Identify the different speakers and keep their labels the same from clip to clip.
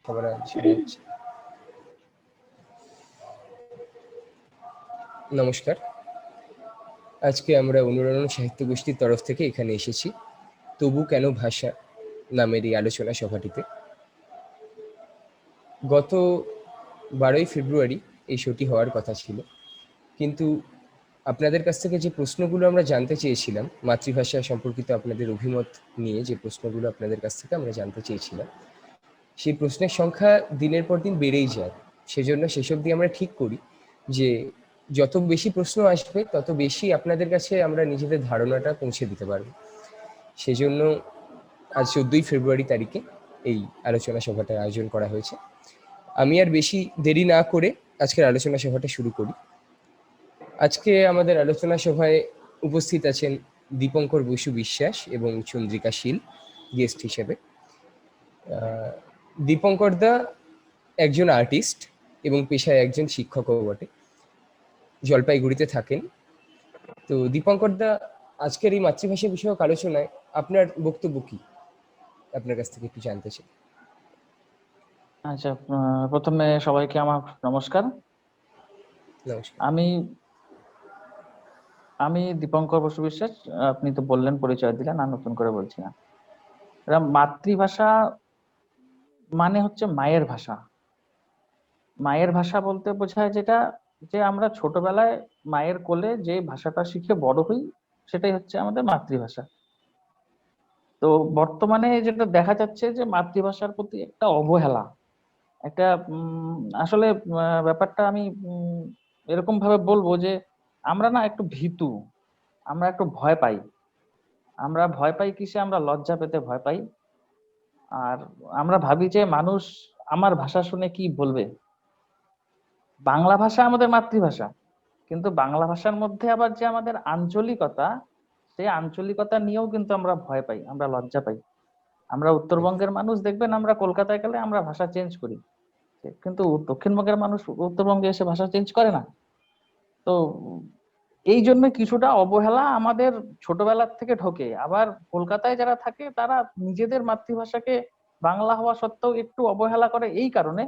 Speaker 1: সবার শোনা যাচ্ছে? নমস্কার। আজকে আমরা অনুরণন সাহিত্য গোষ্ঠীর তরফ থেকে এখানে এসেছি তবু কেন ভাষা নামের এই আলোচনা সভাটিতে। গত 12ই ফেব্রুয়ারি এই শোটি হওয়ার কথা ছিল, কিন্তু আপনাদের কাছ থেকে যে প্রশ্নগুলো আমরা জানতে চেয়েছিলাম, মাতৃভাষা সম্পর্কিত আপনাদের অভিমত নিয়ে যে প্রশ্নগুলো আপনাদের কাছ থেকে আমরা জানতে চেয়েছিলাম, সেই প্রশ্নের সংখ্যা দিনের পর দিন বেড়েই যায়। সেজন্য সেসব দিয়ে আমরা ঠিক করি যে যত বেশি প্রশ্ন আসবে তত বেশি আপনাদের কাছে আমরা নিজেদের ধারণাটা পৌঁছে দিতে পারব। সেজন্য আজ 14ই ফেব্রুয়ারি তারিখে এই আলোচনা সভাটার আয়োজন করা হয়েছে। আমি আর বেশি দেরি না করে আজকের আলোচনা সভাটা শুরু করি। আজকে আমাদের আলোচনা সভায় উপস্থিত আছেন দীপঙ্কর বসু বিশ্বাস এবং চন্দ্রিকা শীল গেস্ট হিসেবে। দীপঙ্কর দা একজন আর্টিস্ট এবং পেশায় একজন শিক্ষকও বটে, জলপাইগুড়িতে থাকেন। তো দীপঙ্কর দা, আজকের এই মাতৃভাষা বিষয়ক আলোচনায় আপনার বক্তব্য কি, আপনার কাছ থেকে একটু জানতে চাই।
Speaker 2: আচ্ছা, প্রথমে সবাইকে আমার নমস্কার।
Speaker 1: নমস্কার।
Speaker 2: আমি দীপঙ্কর বসু বিশ্বাস। আপনি তো বললেন, পরিচয় দিলেন, আর নতুন করে বলছি না। মাতৃভাষা মানে হচ্ছে মায়ের ভাষা। মায়ের ভাষা বলতে বোঝায় যেটা, যে আমরা ছোটবেলায় মায়ের কোলে যে ভাষাটা শিখে বড় হই, সেটাই হচ্ছে আমাদের মাতৃভাষা। তো বর্তমানে যেটা দেখা যাচ্ছে যে মাতৃভাষার প্রতি একটা অবহেলা, একটা আসলে ব্যাপারটা আমি এরকম ভাবে বলবো যে আমরা না একটু ভীতু, আমরা একটু ভয় পাই। আমরা ভয় পাই কিসে? আমরা লজ্জা পেতে ভয় পাই। আর আমরা ভাবি যে মানুষ আমার ভাষা শুনে কি বলবে। বাংলা ভাষা আমাদের মাতৃভাষা, কিন্তু বাংলা ভাষার মধ্যে আবার যে আমাদের আঞ্চলিকতা, সেই আঞ্চলিকতা নিয়েও কিন্তু আমরা ভয় পাই, আমরা লজ্জা পাই। আমরা উত্তরবঙ্গের মানুষ দেখবেন, আমরা কলকাতায় গেলে আমরা ভাষা চেঞ্জ করি, কিন্তু দক্ষিণবঙ্গের মানুষ উত্তরবঙ্গে এসে ভাষা চেঞ্জ করে না। তো এই জন্য কিছুটা অবহেলা আমাদের ছোটবেলার থেকে ঢোকে। আবার কলকাতায় যারা থাকে তারা নিজেদের মাতৃভাষাকে বাংলা হওয়া সত্ত্বেও একটু অবহেলা করে, এই কারণে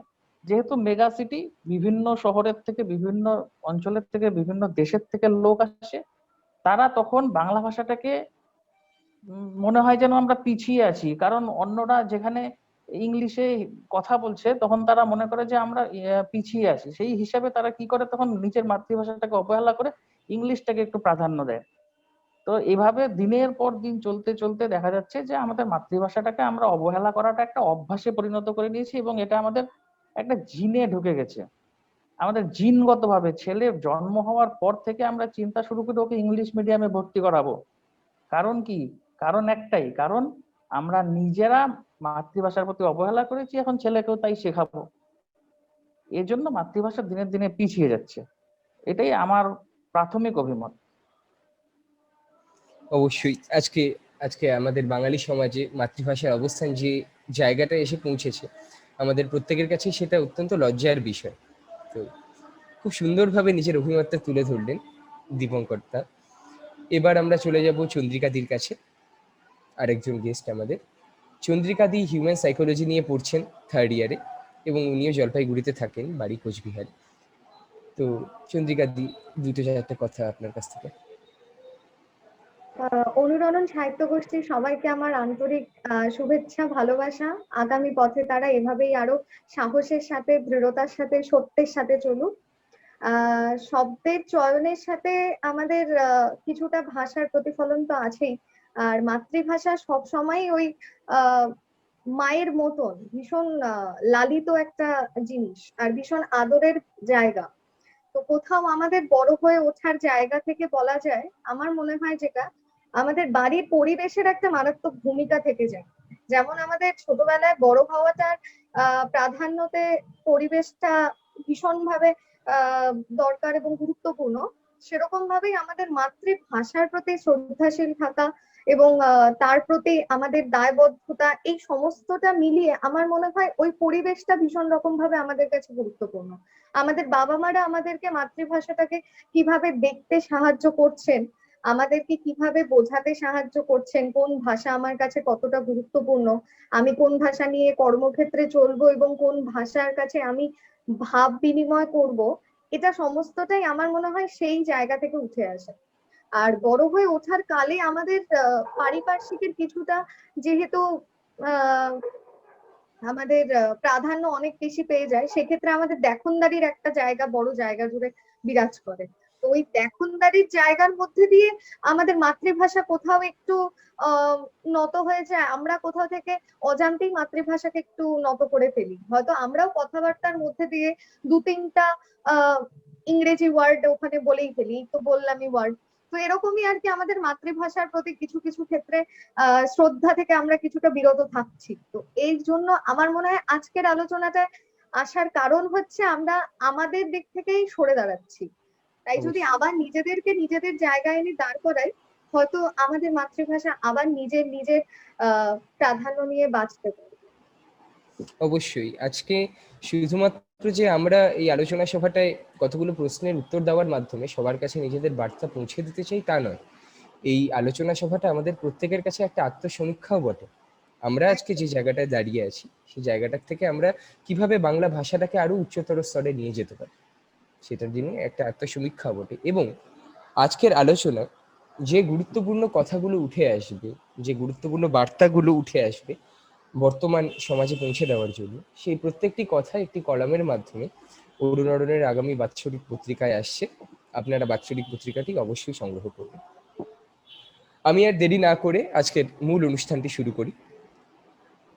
Speaker 2: যেহেতু মেগা সিটি, বিভিন্ন শহরের থেকে, বিভিন্ন অঞ্চলের থেকে, বিভিন্ন দেশের থেকে লোক আসে, তারা তখন বাংলা ভাষাটাকে মনে হয় যেন আমরা পিছিয়ে আছি। কারণ অন্যরা যেখানে ইংলিশে কথা বলছে, তখন তারা মনে করে যে আমরা পিছিয়ে আছি। সেই হিসাবে তারা কি করে, তখন নিজের মাতৃভাষাটাকে অবহেলা করে ইংলিশটাকে একটু প্রাধান্য দেয়। তো এইভাবে দিনের পর দিন চলতে চলতে দেখা যাচ্ছে যে আমাদের মাতৃভাষাটাকে আমরা অবহেলা করাটা একটা অভ্যাসে পরিণত করে নিয়েছি, এবং এটা আমাদের একটা জিনে ঢুকে গেছে। আমাদের জিনগত ভাবে ছেলে জন্ম হওয়ার পর থেকে আমরা চিন্তা শুরু করি ওকে ইংলিশ মিডিয়ামে ভর্তি করাবো। কারণ কি? কারণ একটাই, কারণ আমরা নিজেরা মাতৃভাষার প্রতি অবহেলা করেছি, এখন ছেলেকেও তাই শেখাবো। এই জন্য মাতৃভাষা দিনের দিনে পিছিয়ে যাচ্ছে। এটাই আমার প্রাথমিক অভিমত।
Speaker 1: অবশ্যই আজকে আজকে আমাদের বাঙালি সমাজে মাতৃভাষার অবস্থান যে জায়গাটা এসে পৌঁছেছে, আমাদের প্রত্যেকের কাছে সেটা অত্যন্ত লজ্জার বিষয়। তো খুব সুন্দরভাবে নিজের অভিমতটা তুলে ধরলেন দীপঙ্কর দা। এবার আমরা চলে যাব চন্দ্রিকাদির কাছে, আরেকজন গেস্ট আমাদের। চন্দ্রিকাদি হিউম্যান সাইকোলজি নিয়ে পড়ছেন 3rd ইয়ারে, এবং উনিও জলপাইগুড়িতে থাকেন, বাড়ি কোচবিহারে। তো চন্দ্রিকাদি, 2-4টা কথা আপনার কাছ থেকে।
Speaker 3: অনুরণন সাহিত্য গোষ্ঠীর সবাইকে আমার আন্তরিক শুভেচ্ছা, ভালোবাসা। আগামী পথে তারা এভাবেই আরো সাহসের সাথে, দৃঢ়তার সাথে, সত্যের সাথে চলুক। শব্দের চয়নের সাথে আমাদের কিছুটা ভাষার প্রতিফলন তো আছেই। আর মাতৃভাষা সবসময় ওই মায়ের মতন ভীষণ লালিত একটা জিনিস, আর ভীষণ আদরের জায়গা। তো কোথাও আমাদের বড় হয়ে ওঠার জায়গা থেকে বলা যায়, আমার মনে হয় যেটা, আমাদের বাড়ির পরিবেশের একটা মারাত্মক ভূমিকা থেকে যায়। যেমন আমাদের ছোটবেলায় বড় হওয়াটার প্রাধান্যতে পরিবেশটা ভীষণভাবে দরকার এবং গুরুত্বপূর্ণ, সেরকম ভাবেই আমাদের মাতৃভাষার প্রতি শ্রদ্ধাশীল থাকা এবং তার প্রতি আমাদের দায়বদ্ধতা, এই সমস্তটা মিলিয়ে আমার মনে হয় ওই পরিবেশটা ভীষণ রকম ভাবে আমাদের কাছে গুরুত্বপূর্ণ। আমাদের বাবা মারা আমাদেরকে মাতৃভাষাটাকে কিভাবে দেখতে সাহায্য করছেন, আমাদেরকে কিভাবে বোঝাতে সাহায্য করছেন, কোন ভাষা আমার কাছে কতটা গুরুত্বপূর্ণ, আমি কোন ভাষা নিয়ে কর্মক্ষেত্রে চলবো এবং কোন ভাষার কাছে আমি ভাব বিনিময় করব, এটা সমস্তটাই আমার মনে হয় সেই জায়গা থেকে উঠে আসে। আর বড় হয়ে ওঠার কালে আমাদের পারিপার্শ্বিকের কিছুটা যেহেতু আহ আমাদের প্রাধান্য অনেক বেশি পেয়ে যায়, সেক্ষেত্রে আমাদের দেখনদারির একটা জায়গা বড় জায়গা জুড়ে বিরাজ করে। তো ওই দেখনদারির জায়গার মধ্যে দিয়ে আমাদের মাতৃভাষা কোথাও একটু আহ নত হয়ে যায়, আমরা কোথাও থেকে অজান্তেই মাতৃভাষাকে একটু নত করে ফেলি। হয়তো আমরাও কথাবার্তার মধ্যে দিয়ে দু তিনটা আহ ইংরেজি ওয়ার্ড ওখানে বলেই ফেলি, তো বললামই ওয়ার্ড। তো এরকমই আর কি, আমাদের মাতৃভাষার প্রতি কিছু কিছু ক্ষেত্রে শ্রদ্ধা থেকে আমরা কিছুটা বিরত থাকছি। তো এই জন্য আমার মনে হয় আজকের আলোচনাটা আসার কারণ হচ্ছে আমরা আমাদের দিক থেকেই সরে দাঁড়াচ্ছি। তাই যদি
Speaker 1: অবশ্যই।
Speaker 3: আবার নিজেদেরকে নিজেদের জায়গায় এনে দাঁড় করাই, হয়তো আমাদের মাতৃভাষা আবার নিজের নিজের প্রাধান্য নিয়ে বাঁচতে পারে।
Speaker 1: অবশ্যই আজকে শুধুমাত্র যে আমরা এই আলোচনা সভাটায় কতগুলো প্রশ্নের উত্তর দেওয়ার মাধ্যমে সবার কাছে নিজেদের বার্তা পৌঁছে দিতে চাই তা নয়, এই আলোচনা সভাটা আমাদের প্রত্যেকের কাছে একটা আত্মসমীক্ষাও বটে। আমরা আজকে যে জায়গাটায় দাঁড়িয়ে আছি সেই জায়গাটার থেকে আমরা কিভাবে বাংলা ভাষাটাকে আরো উচ্চতর স্তরে নিয়ে যেতে পারি সেটার জন্য একটা আত্মসমীক্ষা বটে। এবং আজকের আলোচনা যে গুরুত্বপূর্ণ কথাগুলো উঠে আসবে, যে গুরুত্বপূর্ণ বার্তাগুলো উঠে আসবে বর্তমান সমাজে পৌঁছে দেওয়ার জন্য, সেই প্রত্যেকটি কথা একটি কলামের মাধ্যমে অরুণারণের আগামী বাৎসরিক পত্রিকায় আসছে। আপনারা বাৎসরিক পত্রিকাটি অবশ্যই সংগ্রহ করবেন। আমি আর দেরি না করে আজকের মূল অনুষ্ঠানটি শুরু করি।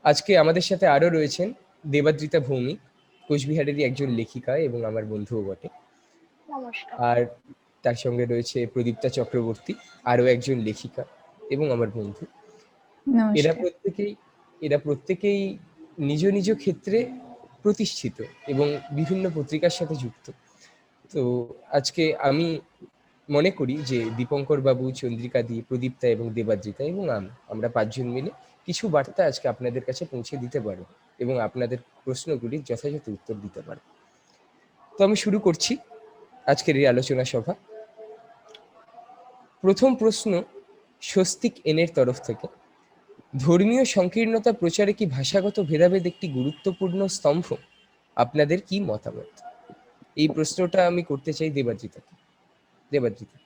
Speaker 1: আজকে আমাদের সাথে আরো রয়েছেন দেবাদ্রিতা ভৌমিক, কোচবিহারেরই একজন লেখিকা এবং আমার বন্ধুও বটে।
Speaker 3: নমস্কার।
Speaker 1: আর তার সঙ্গে রয়েছে প্রদীপ্তা চক্রবর্তী, আরো একজন লেখিকা এবং আমার বন্ধু। এরা
Speaker 4: নমস্কার।
Speaker 1: প্রত্যেকেই এরা প্রত্যেকেই নিজ নিজ ক্ষেত্রে প্রতিষ্ঠিত এবং বিভিন্ন পত্রিকার সাথে যুক্ত। তো আজকে আমি মনে করি যে দীপঙ্কর বাবু, চন্দ্রিকা দি, প্রদীপ্তা এবং দেবাদ্রিতা এবং আমরা পাঁচজন মিলে কিছু বার্তা আজকে আপনাদের কাছে পৌঁছে দিতে পারবো এবং আপনাদের প্রশ্নগুলির যথাযথ উত্তর দিতে পারবো। তো আমি শুরু করছি আজকের এই আলোচনা সভা। প্রথম প্রশ্ন স্বস্তিক এনের তরফ থেকে: ধর্মীয় সংকীর্ণতা প্রচারে কি ভাষাগত ভেদাভেদ একটি গুরুত্বপূর্ণ স্তম্ভ? আপনাদের কি মতামত? এই প্রশ্নটা আমি করতে চাই দেবাদ্রিতাকে। দেবাদ্রিতা।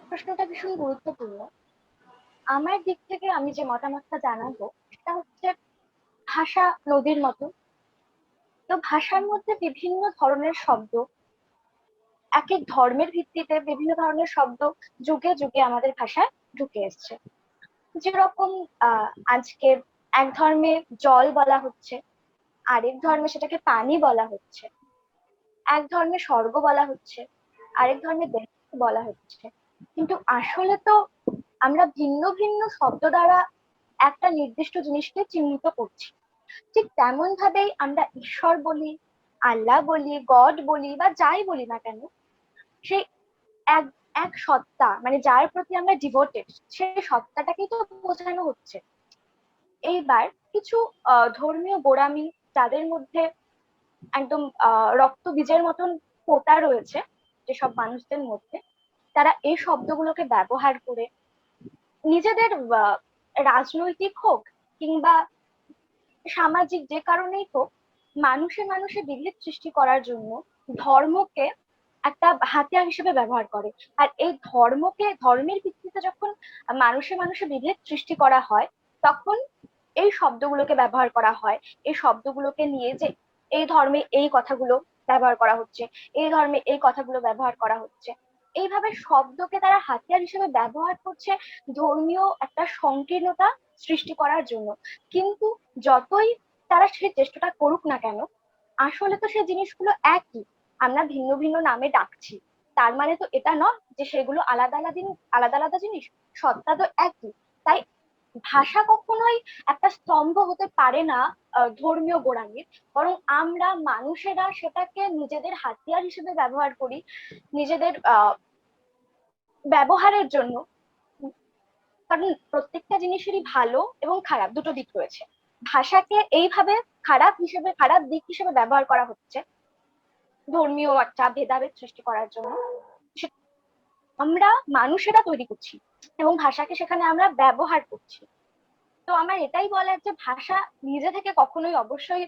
Speaker 5: প্রশ্নটা ভীষণ গুরুত্বপূর্ণ। আমার দিক থেকে আমি যে মতামতটা জানাবো সেটা হচ্ছে, ভাষা নদীর মতো। তো ভাষার মধ্যে বিভিন্ন ধরনের শব্দ, এক এক ধর্মের ভিত্তিতে বিভিন্ন ধরনের শব্দ যুগে যুগে আমাদের ভাষায় ঢুকে এসছে। যেরকম আজকে এক ধর্মে জল বলা হচ্ছে, আরেক ধর্মে সেটাকে পানি বলা হচ্ছে, এক ধর্মে স্বর্গ বলা হচ্ছে, আরেক ধর্মে দেহ বলা হচ্ছে। কিন্তু আসলে তো আমরা ভিন্ন ভিন্ন শব্দ দ্বারা একটা নির্দিষ্ট জিনিসকে চিহ্নিত করছি। ঠিক তেমন ভাবেই আমরা ঈশ্বর বলি, আল্লাহ বলি, গড বলি বা যাই বলি না কেন, সেই এক এক সত্তা, মানে যার প্রতি আমরা ডিভোটেড, সেই সত্তাটাকেই তো বোঝানো হচ্ছে। এইবার কিছু ধর্মীয় গোঁড়ামি, যাদের মধ্যে একদম রক্ত বীজের মতন পোতা রয়েছে যেসব মানুষদের মধ্যে, তারা এই শব্দগুলোকে ব্যবহার করে নিজেদের রাজনৈতিক হোক কিংবা সামাজিক যে কারণেই হোক, মানুষে মানুষে বিভেদ সৃষ্টি করার জন্য ধর্মকে একটা হাতিয়ার হিসেবে ব্যবহার করে। আর এই ধর্মের ভিত্তিতে যখন মানুষে মানুষে বিভেদ সৃষ্টি করা হয়, তখন এই শব্দগুলোকে ব্যবহার করা হয়। এই শব্দগুলোকে নিয়ে যে এই ধর্মে এই কথাগুলো ব্যবহার করা হচ্ছে, এই ধর্মে এই কথাগুলো ব্যবহার করা হচ্ছে, এইভাবে শব্দকে তারা হাতিয়ার হিসেবে ব্যবহার করছে ধর্মীয় একটা সংকীর্ণতা সৃষ্টি করার জন্য। কিন্তু যতই তারা সেই চেষ্টাটা করুক না কেন, আসলে তো সেই জিনিসগুলো একই। আমরা ভিন্ন ভিন্ন নামে ডাকছি, তার মানে তো এটা নয় যে সেগুলো আলাদা আলাদা আলাদা আলাদা জিনিস। সত্তা তো একই। তাই ভাষা কখনোই একটা স্তম্ভ হতে পারে না ধর্মীয় গোঁড়ামির, বরং আমরা মানুষেরা সেটাকে নিজেদের হাতিয়ার হিসেবে ব্যবহার করি, নিজেদের ব্যবহারের জন্য। কারণ প্রত্যেকটা জিনিসেরই ভালো এবং খারাপ দুটো দিক রয়েছে। ভাষাকে এইভাবে খারাপ দিক হিসেবে ব্যবহার করা হচ্ছে ধর্মীয় একটা ভেদাভেদ সৃষ্টি করার জন্য। আমরা মানুষেরা তৈরি করছি এবং ভাষাকে সেখানে আমরা ব্যবহার করছি। তো আমার এটাই বলার যে ভাষা নিজে থেকে কখনোই অবশ্যই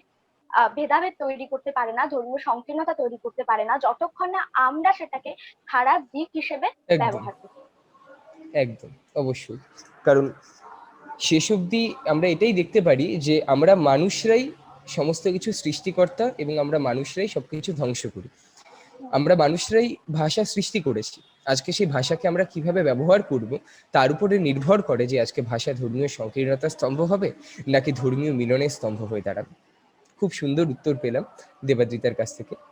Speaker 5: ভেদাভেদ তৈরি করতে পারে না, ধর্মীয় সংকীর্ণতা তৈরি করতে পারে না, যতক্ষণ না আমরা সেটাকে খারাপ দিক হিসেবে
Speaker 1: একদম
Speaker 5: ব্যবহার করি।
Speaker 1: একদম অবশ্যই। কারণ শেষ অবধি আমরা এটাই দেখতে পারি যে আমরা মানুষরাই সমস্ত কিছু সৃষ্টিকর্তা এবং আমরা মানুষরাই সবকিছু ধ্বংস করি। আমরা মানুষরাই ভাষা সৃষ্টি করেছি। আজকে সেই ভাষাকে আমরা কিভাবে ব্যবহার করব তার উপরে নির্ভর করে যে আজকে ভাষা ধর্মীয় সংকীর্ণতার স্তম্ভ হবে নাকি ধর্মীয় মিলনের স্তম্ভ হয়ে দাঁড়াবে। খুব সুন্দর উত্তর পেলাম দেবাদ্রিতার কাছ থেকে।
Speaker 2: আমি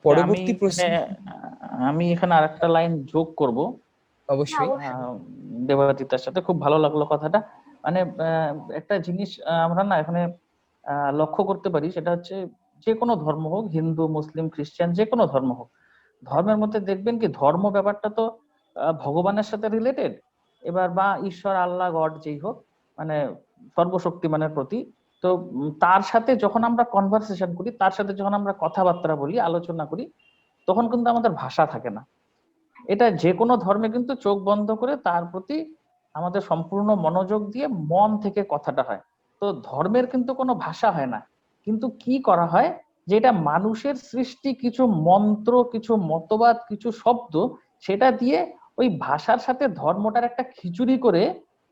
Speaker 1: পরবর্তী প্রশ্ন।
Speaker 2: আমি এখানে আরেকটা লাইন যোগ করব
Speaker 1: অবশ্যই।
Speaker 2: দেবাদিতার সাথে। খুব ভালো লাগলো কথাটা। মানে একটা জিনিস আমরা না এখানে লক্ষ্য করতে পারি, সেটা হচ্ছে যে কোনো ধর্ম হোক, হিন্দু মুসলিম খ্রিস্টান যে কোনো ধর্ম হোক, ধর্মের মধ্যে দেখবেন কি ধর্ম ব্যাপারটা তো ভগবানের সাথে রিলেটেড, এবার বা ঈশ্বর আল্লাহ গড যেই হোক, মানে সর্বশক্তিমানের প্রতি। তো তার সাথে যখন আমরা কনভারসেশন করি, তার সাথে যখন আমরা কথাবার্তা বলি, আলোচনা করি, তখন কিন্তু আমাদের ভাষা থাকে না। এটা যে কোনো ধর্মে কিন্তু চোখ বন্ধ করে তার প্রতি আমাদের সম্পূর্ণ মনোযোগ দিয়ে মন থেকে কথাটা হয়। তো ধর্মের কিন্তু কোনো ভাষা হয় না, কিন্তু কি করা হয়, যে এটা মানুষের সৃষ্টি কিছু মন্ত্র, কিছু মতবাদ, কিছু শব্দ, সেটা দিয়ে ওই ভাষার সাথে ধর্মটার একটা খিচুড়ি করে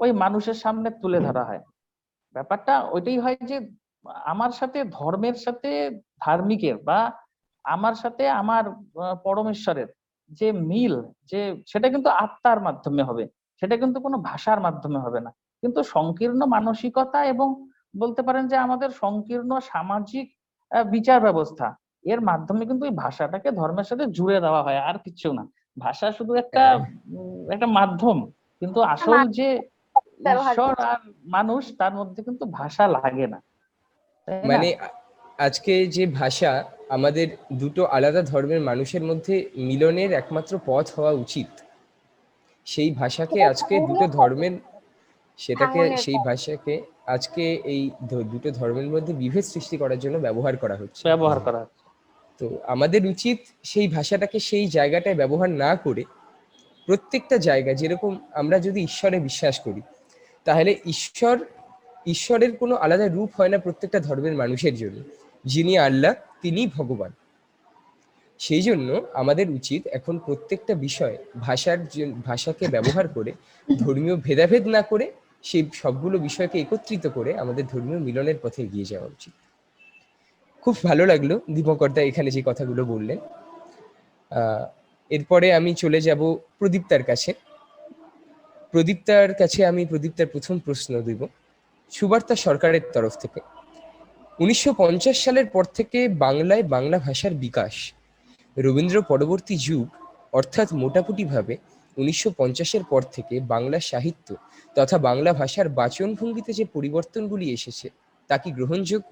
Speaker 2: ওই মানুষের সামনে তুলে ধরা হয়। ব্যাপারটা ওইটাই হয় যে আমার সাথে ধর্মের সাথে ধার্মিকের, বা আমার সাথে আমার পরমেশ্বরের যে মিল, যে সেটা কিন্তু আত্মার মাধ্যমে হবে, সেটা কিন্তু কোনো ভাষার মাধ্যমে হবে না। কিন্তু সংকীর্ণ মানসিকতা এবং বলতে পারেন যে আমাদের সংকীর্ণ সামাজিক বিচার ব্যবস্থা, এর মাধ্যমে কিন্তু এই ভাষাটাকে ধর্মের সাথে জুড়ে দেওয়া হয়, আর কিছু না। ভাষা শুধু একটা একটা মাধ্যম, কিন্তু আসল যে
Speaker 5: ব্যবহার
Speaker 2: ঈশ্বর
Speaker 5: করছি।
Speaker 2: আর মানুষ, তার মধ্যে কিন্তু ভাষা লাগে না, তাই না?
Speaker 1: মানে আজকে যে ভাষা আমাদের দুটো আলাদা ধর্মের মানুষের মধ্যে মিলনের একমাত্র পথ হওয়া উচিত, সেই ভাষাকে
Speaker 5: সেটা
Speaker 1: আজকে দুটো
Speaker 5: ভাঙনের পথে,
Speaker 1: ধর্মের সেটাকে
Speaker 5: ভাঙনের
Speaker 1: সেই
Speaker 5: পথে।
Speaker 1: ভাষাকে আজকে এই দুটো ধর্মের মধ্যে বিভেদ সৃষ্টি করার জন্য ব্যবহার করা হচ্ছে।
Speaker 2: ব্যবহার করা হচ্ছে।
Speaker 1: তো আমাদের উচিত সেই ভাষাটাকে সেই জায়গাটায় ব্যবহার না করে প্রত্যেকটা জায়গা, যেরকম আমরা যদি ঈশ্বরে বিশ্বাস করি তাহলে ঈশ্বরের কোনো আলাদা রূপ হয় না প্রত্যেকটা ধর্মের মানুষের জন্য। যিনি আল্লাহ তিনি ভগবান। সেই জন্য আমাদের উচিত এখন প্রত্যেকটা বিষয় ভাষাকে ব্যবহার করে ধর্মীয় ভেদাভেদ না করে সেই সবগুলো বিষয়কে একত্রিত করে আমাদের ধর্মীয় মিলনের পথে এগিয়ে যাওয়া উচিত। খুব ভালো লাগলো দীপঙ্করদা এখানে যে কথাগুলো বললেন। এরপরে আমি চলে যাব প্রদীপ্তার কাছে। প্রদীপ্তার প্রথম প্রশ্ন দিব সুবার্তা সরকারের তরফ থেকে। 1950 সালের পর থেকে বাংলায় বাংলা ভাষার বিকাশ, রবীন্দ্র পরবর্তী যুগ অর্থাৎ মোটামুটিভাবে 1950-এর পর থেকে বাংলা সাহিত্য তথা বাংলা ভাষার বাচনভঙ্গিতে যে পরিবর্তনগুলি এসেছে তা কি গ্রহণযোগ্য?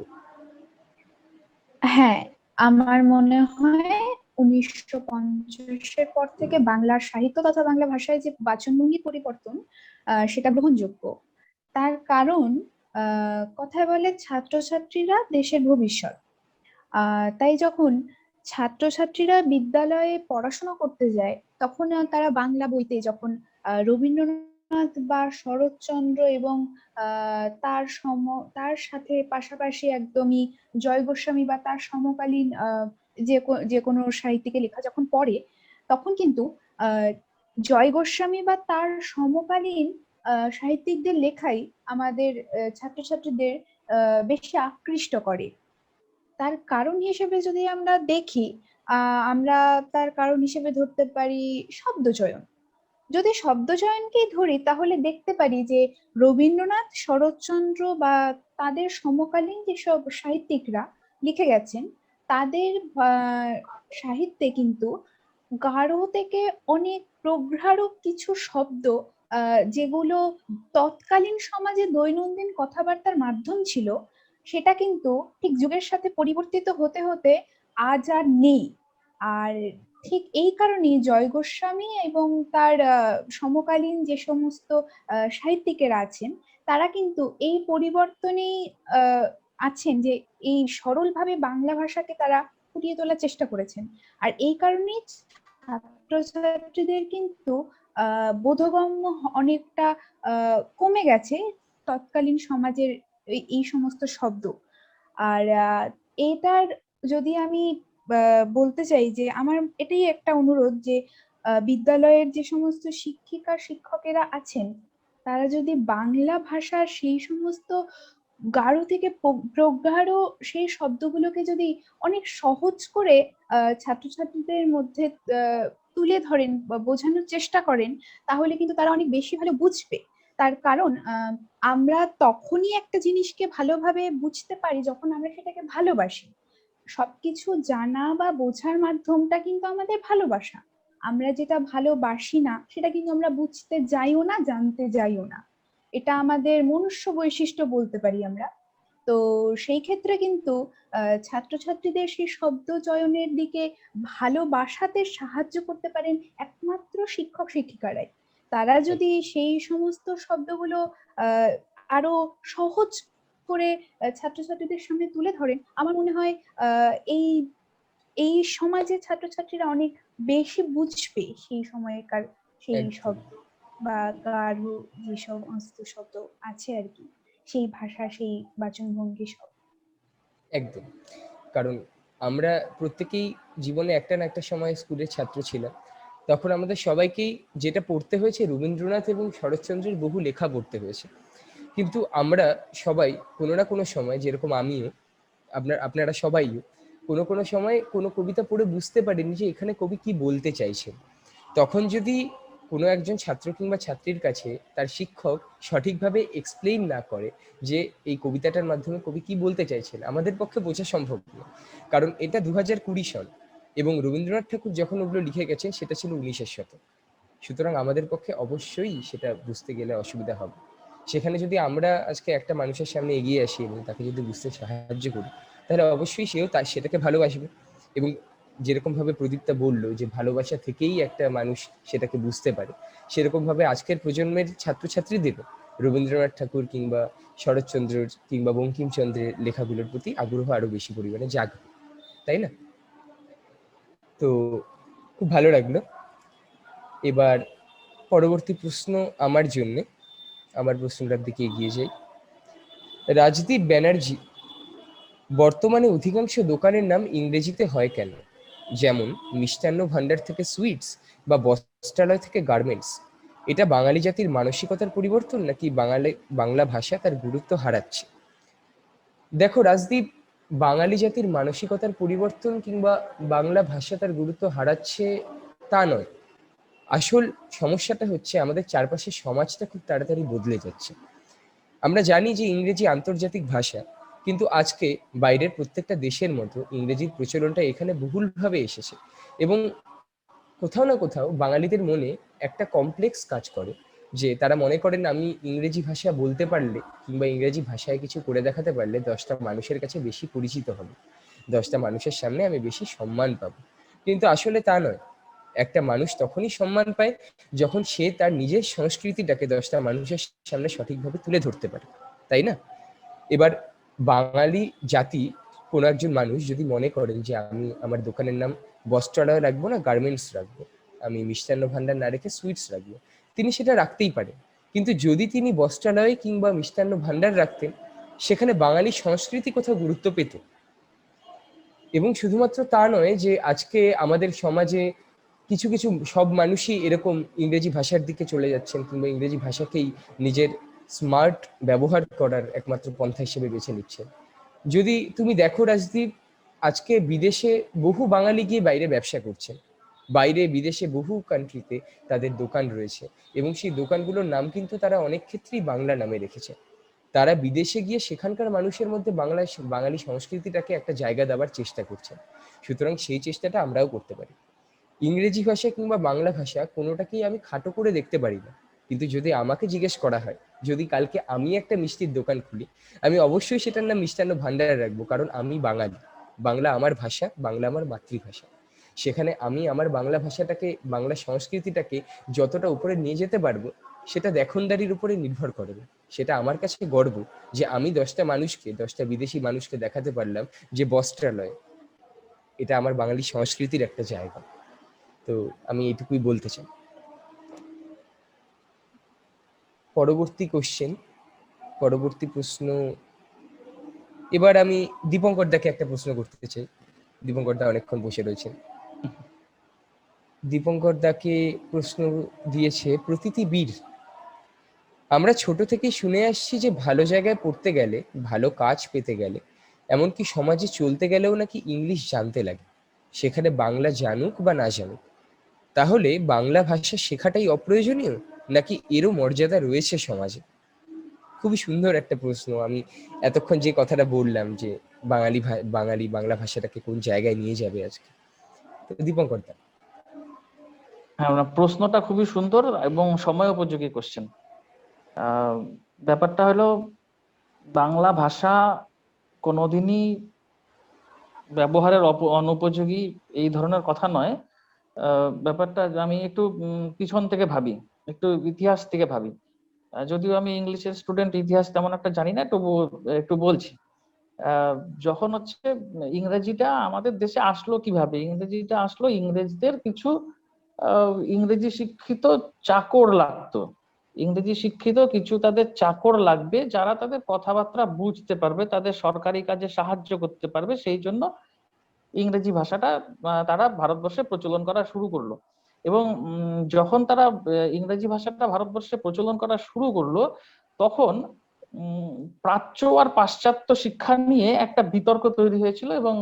Speaker 4: হ্যাঁ, আমার মনে হয় 1950-এর পর থেকে বাংলার সাহিত্য তথা বাংলা ভাষায় যে বাচনভঙ্গি পরিবর্তন, সেটা গ্রহণযোগ্য। তার কারণ, কথায় বলে ছাত্রছাত্রীরা দেশের ভবিষ্যৎ। তাই যখন ছাত্রছাত্রীরা বিদ্যালয়ে পড়াশোনা করতে যায়, তখন তারা বাংলা বইতে যখন রবীন্দ্রনাথ বা শরৎচন্দ্র এবং তার সাথে পাশাপাশি একদমই জয় গোস্বামী বা তার সমকালীন যে কোনো সাহিত্যিকের লেখা যখন পড়ে, তখন কিন্তু আহ জয় গোস্বামী বা তার সমকালীন সাহিত্যিকদের লেখাই আমাদের ছাত্রছাত্রীদের বেশি আকৃষ্ট করে। তার কারণ হিসেবে যদি আমরা দেখি, আমরা তার কারণ হিসেবে ধরতে পারি শব্দচয়ন। যদি শব্দচয়নকেই ধরি তাহলে দেখতে পারি যে রবীন্দ্রনাথ, শরৎচন্দ্র বা তাদের সমকালীন যেসব সাহিত্যিকরা লিখে গেছেন, তাদের সাহিত্যে কিন্তু গাঢ় থেকে অনেক প্রগাঢ় কিছু শব্দ, যেগুলো তৎকালীন সমাজে দৈনন্দিন কথাবার্তার মাধ্যম ছিল, সেটা কিন্তু ঠিক যুগের সাথে পরিবর্তিত হতে হতে আজ আর নেই। আর ঠিক এই কারণেই জয় গোস্বামী এবং তার সমকালীন যে সমস্ত সাহিত্যিকেরা আছেন, তারা কিন্তু এই পরিবর্তনেই আছেন, যে এই সরলভাবে বাংলা ভাষাকে তারা ফুটিয়ে তোলার চেষ্টা করেছেন। আর এই কারণেই ছাত্রছাত্রীদের কিন্তু বোধগম্য অনেকটা কমে গেছে তৎকালীন সমাজের এই সমস্ত শব্দ। আর এটার যদি আমি বলতে চাই যে আমার এটাই একটা অনুরোধ যে বিদ্যালয়ের যে সমস্ত শিক্ষিকা শিক্ষকেরা আছেন তারা যদি বাংলা ভাষার সেই সমস্ত গাঢ় থেকে প্রগাঢ় সেই শব্দগুলোকে যদি অনেক সহজ করে ছাত্রছাত্রীদের মধ্যে তুলে ধরেন বা বোঝানোর চেষ্টা করেন, তাহলে কিন্তু তারা অনেক বেশি ভালো বুঝবে। তার কারণ আমরা তখনই একটা জিনিসকে ভালোভাবে বুঝতে পারি যখন আমরা সেটাকে ভালোবাসি। সবকিছু জানা বা বোঝার মাধ্যমটা কিন্তু আমাদের ভালোবাসা। আমরা যেটা ভালোবাসি না সেটা কিন্তু আমরা বুঝতে যাইও না, জানতে যাইও না। এটা আমাদের মনুষ্য বৈশিষ্ট্য বলতে পারি আমরা। তো সেই ক্ষেত্রে কিন্তু ছাত্রছাত্রীদের সেই শব্দ চয়নের দিকে ভালোবাসাতে সাহায্য করতে পারেন একমাত্র শিক্ষক শিক্ষিকারাই। তারা যদি সেই সমস্ত শব্দগুলো আহ আরো সহজ করে ছাত্রছাত্রীদের সামনে তুলে ধরেন, আমার মনে হয় এই এই সমাজের ছাত্রছাত্রীরা অনেক বেশি বুঝবে সেই সময়কার সেই
Speaker 1: একদম
Speaker 4: শব্দ বা গাঢ় যে সমস্ত শব্দ আছে আর কি, সেই ভাষা সেই বাচনভঙ্গি সব।
Speaker 1: একদম। কারণ আমরা প্রত্যেকেই জীবনে একটা না একটা সময় স্কুলের ছাত্র ছিলাম। তখন আমাদের সবাইকেই যেটা পড়তে হয়েছে রবীন্দ্রনাথ এবং শরৎচন্দ্রের বহু লেখা পড়তে হয়েছে। কিন্তু আমরা সবাই কোনো না কোনো সময়, যেরকম আমিও, আপনারা সবাইও কোনো কোনো সময় কোনো কবিতা পড়ে বুঝতে পারেনি যে এখানে কবি কি বলতে চাইছেন। তখন যদি কোনো একজন ছাত্র কিংবা ছাত্রীর কাছে তার শিক্ষক সঠিকভাবে এক্সপ্লেইন না করে যে এই কবিতাটার মাধ্যমে কবি কি বলতে চাইছেন, আমাদের পক্ষে বোঝা সম্ভব নয়। কারণ এটা 2020 সন এবং রবীন্দ্রনাথ ঠাকুর যখন ওগুলো লিখে গেছেন সেটা ছিল 19 শতক। সুতরাং আমাদের পক্ষে অবশ্যই সেটা বুঝতে গেলে অসুবিধা হবে। সেখানে যদি আমরা আজকে একটা মানুষের সামনে এগিয়ে আসি এবং তাকে যদি বুঝতে সাহায্য করি, তাহলে অবশ্যই সেও সেটাকে ভালোবাসবে। এবং যেরকম ভাবে প্রদীপ্তা বললো যে ভালোবাসা থেকেই একটা মানুষ সেটাকে বুঝতে পারে, সেরকম ভাবে আজকের প্রজন্মের ছাত্রছাত্রীদেরও রবীন্দ্রনাথ ঠাকুর কিংবা শরৎচন্দ্রের কিংবা বঙ্কিমচন্দ্রের লেখাগুলোর প্রতি আগ্রহ আরো বেশি পরিমাণে জাগবে, তাই না? তো খুব ভালো লাগলো। এবার পরবর্তী প্রশ্ন আমার জন্যে, আমার প্রশ্নটার দিকে এগিয়ে যাই। রাজদীপ ব্যানার্জি, বর্তমানে অধিকাংশ দোকানের নাম ইংরেজিতে হয় কেন? যেমন মিষ্টান্ন ভান্ডার থেকে সুইটস বা বস্ত্রালয় থেকে গার্মেন্টস। এটা বাঙালি জাতির মানসিকতার পরিবর্তন নাকি বাংলা ভাষা তার গুরুত্ব হারাচ্ছে? দেখো রাজদীপ, বাঙালি জাতির মানসিকতার পরিবর্তন কিংবা বাংলা ভাষা তার গুরুত্ব হারাচ্ছে তা নয়। আসল সমস্যাটা হচ্ছে আমাদের চারপাশের সমাজটা খুব তাড়াতাড়ি বদলে যাচ্ছে। আমরা জানি যে ইংরেজি আন্তর্জাতিক ভাষা, কিন্তু আজকে বাইরের প্রত্যেকটা দেশের মতো ইংরেজির প্রচলনটা এখানে বহুলভাবে এসেছে এবং কোথাও না কোথাও বাঙালিদের মনে একটা কমপ্লেক্স কাজ করে যে তারা মনে করেন আমি ইংরেজি ভাষা বলতে পারলে কিংবা ইংরেজি ভাষায় কিছু করে দেখাতে পারলে 10টা মানুষের কাছে বেশি পরিচিত হবে, 10টা মানুষের সামনে আমি বেশি সম্মান পাবো। কিন্তু আসলে তা নয়। একটা মানুষ তখনই সম্মান পায় যখন সে তার নিজের সংস্কৃতিটাকে 10টা মানুষের সামনে সঠিকভাবে তুলে ধরতে পারে, তাই না? এবার বাঙালি জাতি, কোনো একজন মানুষ যদি মনে করেন যে আমি আমার দোকানের নাম বস্ত্রালয় রাখবো না গার্মেন্টস রাখবো, আমি মিষ্টান্ন ভান্ডার না রেখে সুইটস রাখবো, তিনি সেটা রাখতেই পারেন। কিন্তু যদি তিনি বস্ত্রালয় কিংবা মিষ্টান্ন ভান্ডার রাখতেন, সেখানে বাঙালি সংস্কৃতি কোথাও গুরুত্ব পেত। এবং শুধুমাত্র তা নয় যে আজকে আমাদের সমাজে কিছু কিছু সব মানুষই এরকম ইংরেজি ভাষার দিকে চলে যাচ্ছেন কিংবা ইংরেজি ভাষাকেই নিজের স্মার্ট ব্যবহার করার একমাত্র পন্থা হিসেবে বেছে নিচ্ছেন। যদি তুমি দেখো রাজদীপ, আজকে বিদেশে বহু বাঙালি গিয়ে বাইরে ব্যবসা করছেন, বাইরে বিদেশে বহু কান্ট্রিতে তাদের দোকান রয়েছে এবং সেই দোকানগুলোর নাম কিন্তু তারা অনেক ক্ষেত্রেই বাংলা নামে রেখেছে। তারা বিদেশে গিয়ে সেখানকার মানুষের মধ্যে বাঙালি সংস্কৃতিটাকে একটা জায়গা দেওয়ার চেষ্টা করছেন। সুতরাং সেই চেষ্টাটা আমরাও করতে পারি। ইংরেজি ভাষা কিংবা বাংলা ভাষা কোনোটাকেই আমি খাটো করে দেখতে পারি না। কিন্তু যদি আমাকে জিজ্ঞেস করা হয়, যদি কালকে আমি একটা মিষ্টির দোকান খুলি, আমি অবশ্যই সেটার নাম মিষ্টান্ন ভান্ডার রাখবো, কারণ আমি বাঙালি। বাংলা আমার ভাষা, বাংলা আমার মাতৃভাষা। সেখানে আমি আমার বাংলা ভাষাটাকে, বাংলা সংস্কৃতিটাকে যতটা উপরে নিয়ে যেতে পারবো, সেটা দেখনদারির উপরে নির্ভর করে না। সেটা আমার কাছে গর্ব যে আমি 10টা মানুষকে, 10টা বিদেশি মানুষকে দেখাতে পারলাম যে বস্ত্রালয় এটা আমার বাঙালি সংস্কৃতির একটা জায়গা। তো আমি এটুকুই বলতে চাই। পরবর্তী প্রশ্ন, এবার আমি দীপঙ্কর দাকে একটা প্রশ্ন করতে চাই। দীপঙ্কর দা অনেকক্ষণ বসে রয়েছেন। দীপঙ্কর দাকে প্রশ্ন দিয়েছে প্রতীতি বীর। আমরা ছোট থেকেই শুনে আসছি যে ভালো জায়গায় পড়তে গেলে, ভালো কাজ পেতে গেলে, এমনকি সমাজে চলতে গেলেও নাকি ইংলিশ জানতে লাগে, সেখানে বাংলা জানুক বা না জানুক। তাহলে বাংলা ভাষা শেখাটাই অপ্রয়োজনীয়, নাকি এরও মর্যাদা রয়েছে সমাজে? খুবই সুন্দর একটা প্রশ্ন। আমি এতক্ষণ যে কথাটা বললাম যে বাঙালি বাংলা ভাষাটাকে কোন জায়গায় নিয়ে যাবে আজকে, তো দীপঙ্কর দা।
Speaker 2: হ্যাঁ, ওনার প্রশ্নটা খুবই সুন্দর এবং সময় উপযোগী কোশ্চেন। ব্যাপারটা হলো, বাংলা ভাষা কোনোদিনই ব্যবহারের অনুপযোগী এই ধরনের কথা নয়। ব্যাপারটা আমি একটু পিছন থেকে ভাবি, একটু ইতিহাস থেকে ভাবি। যদিও আমি ইংলিশের স্টুডেন্ট, ইতিহাস তেমন একটা জানি না, একটু একটু বলছি। আহ, যখন হচ্ছে ইংরেজিটা আমাদের দেশে আসলো কিভাবে, ইংরেজিটা আসলো ইংরেজদের কিছু ইংরেজি শিক্ষিত চাকর লাগতো। ইংরেজি শিক্ষিত কিছু তাদের চাকর লাগবে, যারা তাদের কথাবার্তা বুঝতে পারবে, তাদের সরকারি কাজে সাহায্য করতে পারবে। সেই জন্য ইংরেজি ভাষাটা তারা ভারতবর্ষে প্রচলন করা শুরু করলো। এবং যখন তারা ইংরেজি ভাষাটা ভারতবর্ষে প্রচলন করা শুরু করলো, তখন উম, প্রাচ্য আর পাশ্চাত্য শিক্ষা নিয়ে একটা বিতর্ক তৈরি হয়েছিল। এবং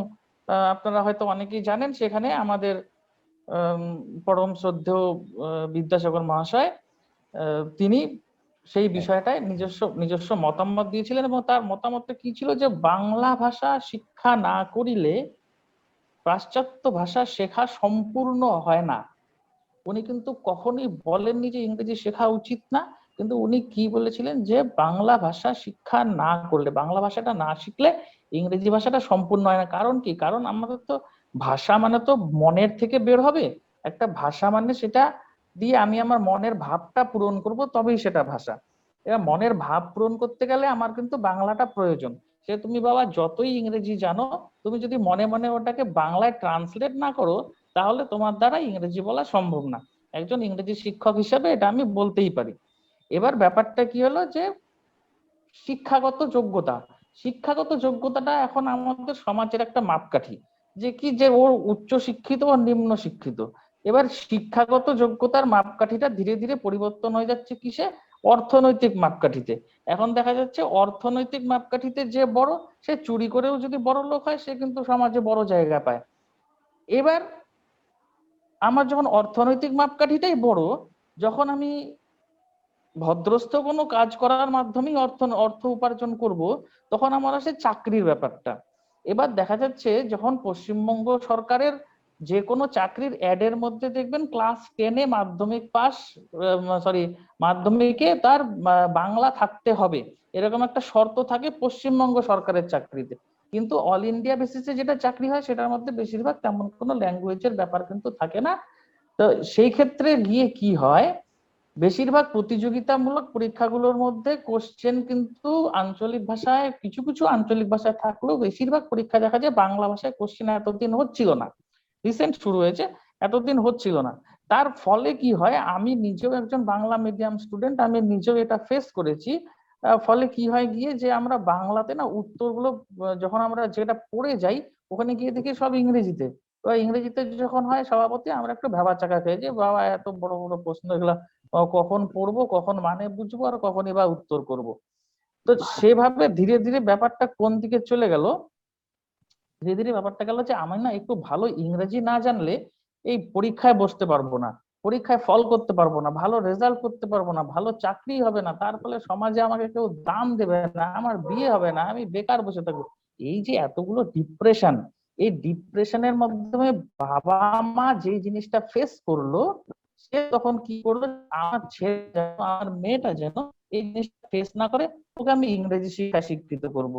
Speaker 2: আপনারা হয়তো অনেকেই জানেন, সেখানে আমাদের আম, পরম শ্রদ্ধেয় বিদ্যাসাগর মহাশয়, তিনি সেই বিষয়টায় নিজস্ব নিজস্ব মতামত দিয়েছিলেন। এবং তার মতামতটা কি ছিল, যে বাংলা ভাষা শিক্ষা না করিলে পাশ্চাত্য ভাষা শেখা সম্পূর্ণ হয় না। উনি কিন্তু কখনোই বলেননি যে ইংরেজি শেখা উচিত না, কিন্তু উনি কি বলেছিলেন, যে বাংলা ভাষা শিক্ষা না করলে, বাংলা ভাষাটা না শিখলে ইংরেজি ভাষাটা সম্পূর্ণ হয় না। কারণ কি? কারণ আমাদের তো ভাষা মানে তো মনের থেকে বের হবে। একটা ভাষা মানে সেটা দিয়ে আমি আমার মনের ভাবটা পূরণ করব, তবেই সেটা ভাষা। এবার মনের ভাব পূরণ করতে গেলে আমার কিন্তু বাংলাটা প্রয়োজন। সে তুমি বাবা যতই ইংরেজি জানো, তুমি যদি মনে মনে ওটাকে বাংলায় ট্রান্সলেট না করো, তাহলে তোমার দ্বারা ইংরেজি বলা সম্ভব না। একজন ইংরেজি শিক্ষক হিসেবে এটা আমি বলতেই পারি। এবার ব্যাপারটা কি হলো, যে শিক্ষাগত যোগ্যতা, শিক্ষাগত যোগ্যতাটা এখন আমাদের সমাজের একটা মাপকাঠি, যে কি যে ওর উচ্চ শিক্ষিত ও নিম্ন শিক্ষিত। এবার শিক্ষাগত যোগ্যতার মাপকাঠিটা ধীরে ধীরে পরিবর্তন হয়ে যাচ্ছে কিসে? অর্থনৈতিক মাপকাঠিতে। এখন দেখা যাচ্ছে অর্থনৈতিক মাপকাঠিতে যে বড়, সে চুরি করেও যদি বড় লোক হয়, সে কিন্তু সমাজে বড় জায়গা পায়। এবার আমার যখন অর্থনৈতিক মাপকাঠিটাই বড়, যখন আমি ভদ্রস্থ কোনো কাজ করার মাধ্যমেই অর্থ অর্থ উপার্জন করব, তখন আমার আসে চাকরির ব্যাপারটা। এবার দেখা যাচ্ছে যখন পশ্চিমবঙ্গ সরকারের যে কোনো চাকরির অ্যাডের মধ্যে দেখবেন ক্লাস 10-এ মাধ্যমিক পাস, মাধ্যমিকে তার বাংলা থাকতে হবে, এরকম একটা শর্ত থাকে পশ্চিমবঙ্গ সরকারের চাকরিতে। কিন্তু অল ইন্ডিয়া বেসিসে যেটা চাকরি হয়, সেটার মধ্যে বেশিরভাগ তেমন কোনো ল্যাঙ্গুয়েজের ব্যাপার কিন্তু থাকে না। তো সেই ক্ষেত্রে গিয়ে কি হয়, বেশিরভাগ প্রতিযোগিতামূলক পরীক্ষাগুলোর মধ্যে কোশ্চেন কিন্তু আঞ্চলিক ভাষায়, কিছু কিছু আঞ্চলিক ভাষায় থাকলেও বেশিরভাগ পরীক্ষা দেখা যায় বাংলা ভাষায় কোশ্চেন এতদিন হচ্ছিল না, রিসেন্ট শুরু হয়েছে, এতদিন হচ্ছিল না। তার ফলে কি হয়, আমি নিজেও একজন বাংলা মিডিয়াম স্টুডেন্ট, আমি নিজেও এটা ফেস করেছি। ফলে কি হয় গিয়ে, যে আমরা বাংলাতে না উত্তরগুলো যখন আমরা যেটা পড়ে যাই, ওখানে গিয়ে দেখি সব ইংরেজিতে। তো ইংরেজিতে যখন হয়, স্বভাবতই আমরা একটু ভেবা চাকা খেয়ে যে বাবা এত বড় বড় প্রশ্ন, এগুলা কখন পড়বো, কখন মানে বুঝবো, আর কখনই বা উত্তর করব। তো সেভাবে ধীরে ধীরে ব্যাপারটা কোন দিকে চলে গেল, ধীরে ধীরে ব্যাপারটা গেল যে আমি না একটু ভালো ইংরেজি না জানলে এই পরীক্ষায় বসতে পারবো না, পরীক্ষায় ফল করতে পারবো না, ভালো রেজাল্ট করতে পারবো না, ভালো চাকরি হবে না, তার ফলে সমাজে আমাকে কেউ দাম দেবে না, আমার বিয়ে হবে না, আমি বেকার বসে থাকবো। এই যে এতগুলো ডিপ্রেশন, এই ডিপ্রেশনের মাধ্যমে বাবা মা যে জিনিসটা ফেস করলো, সে তখন কি করলো, আমার ছেলে যেন, আমার মেয়েটা যেন এই জিনিসটা ফেস না করে, ওকে আমি ইংরেজি শিক্ষা শিক্ষিত করব।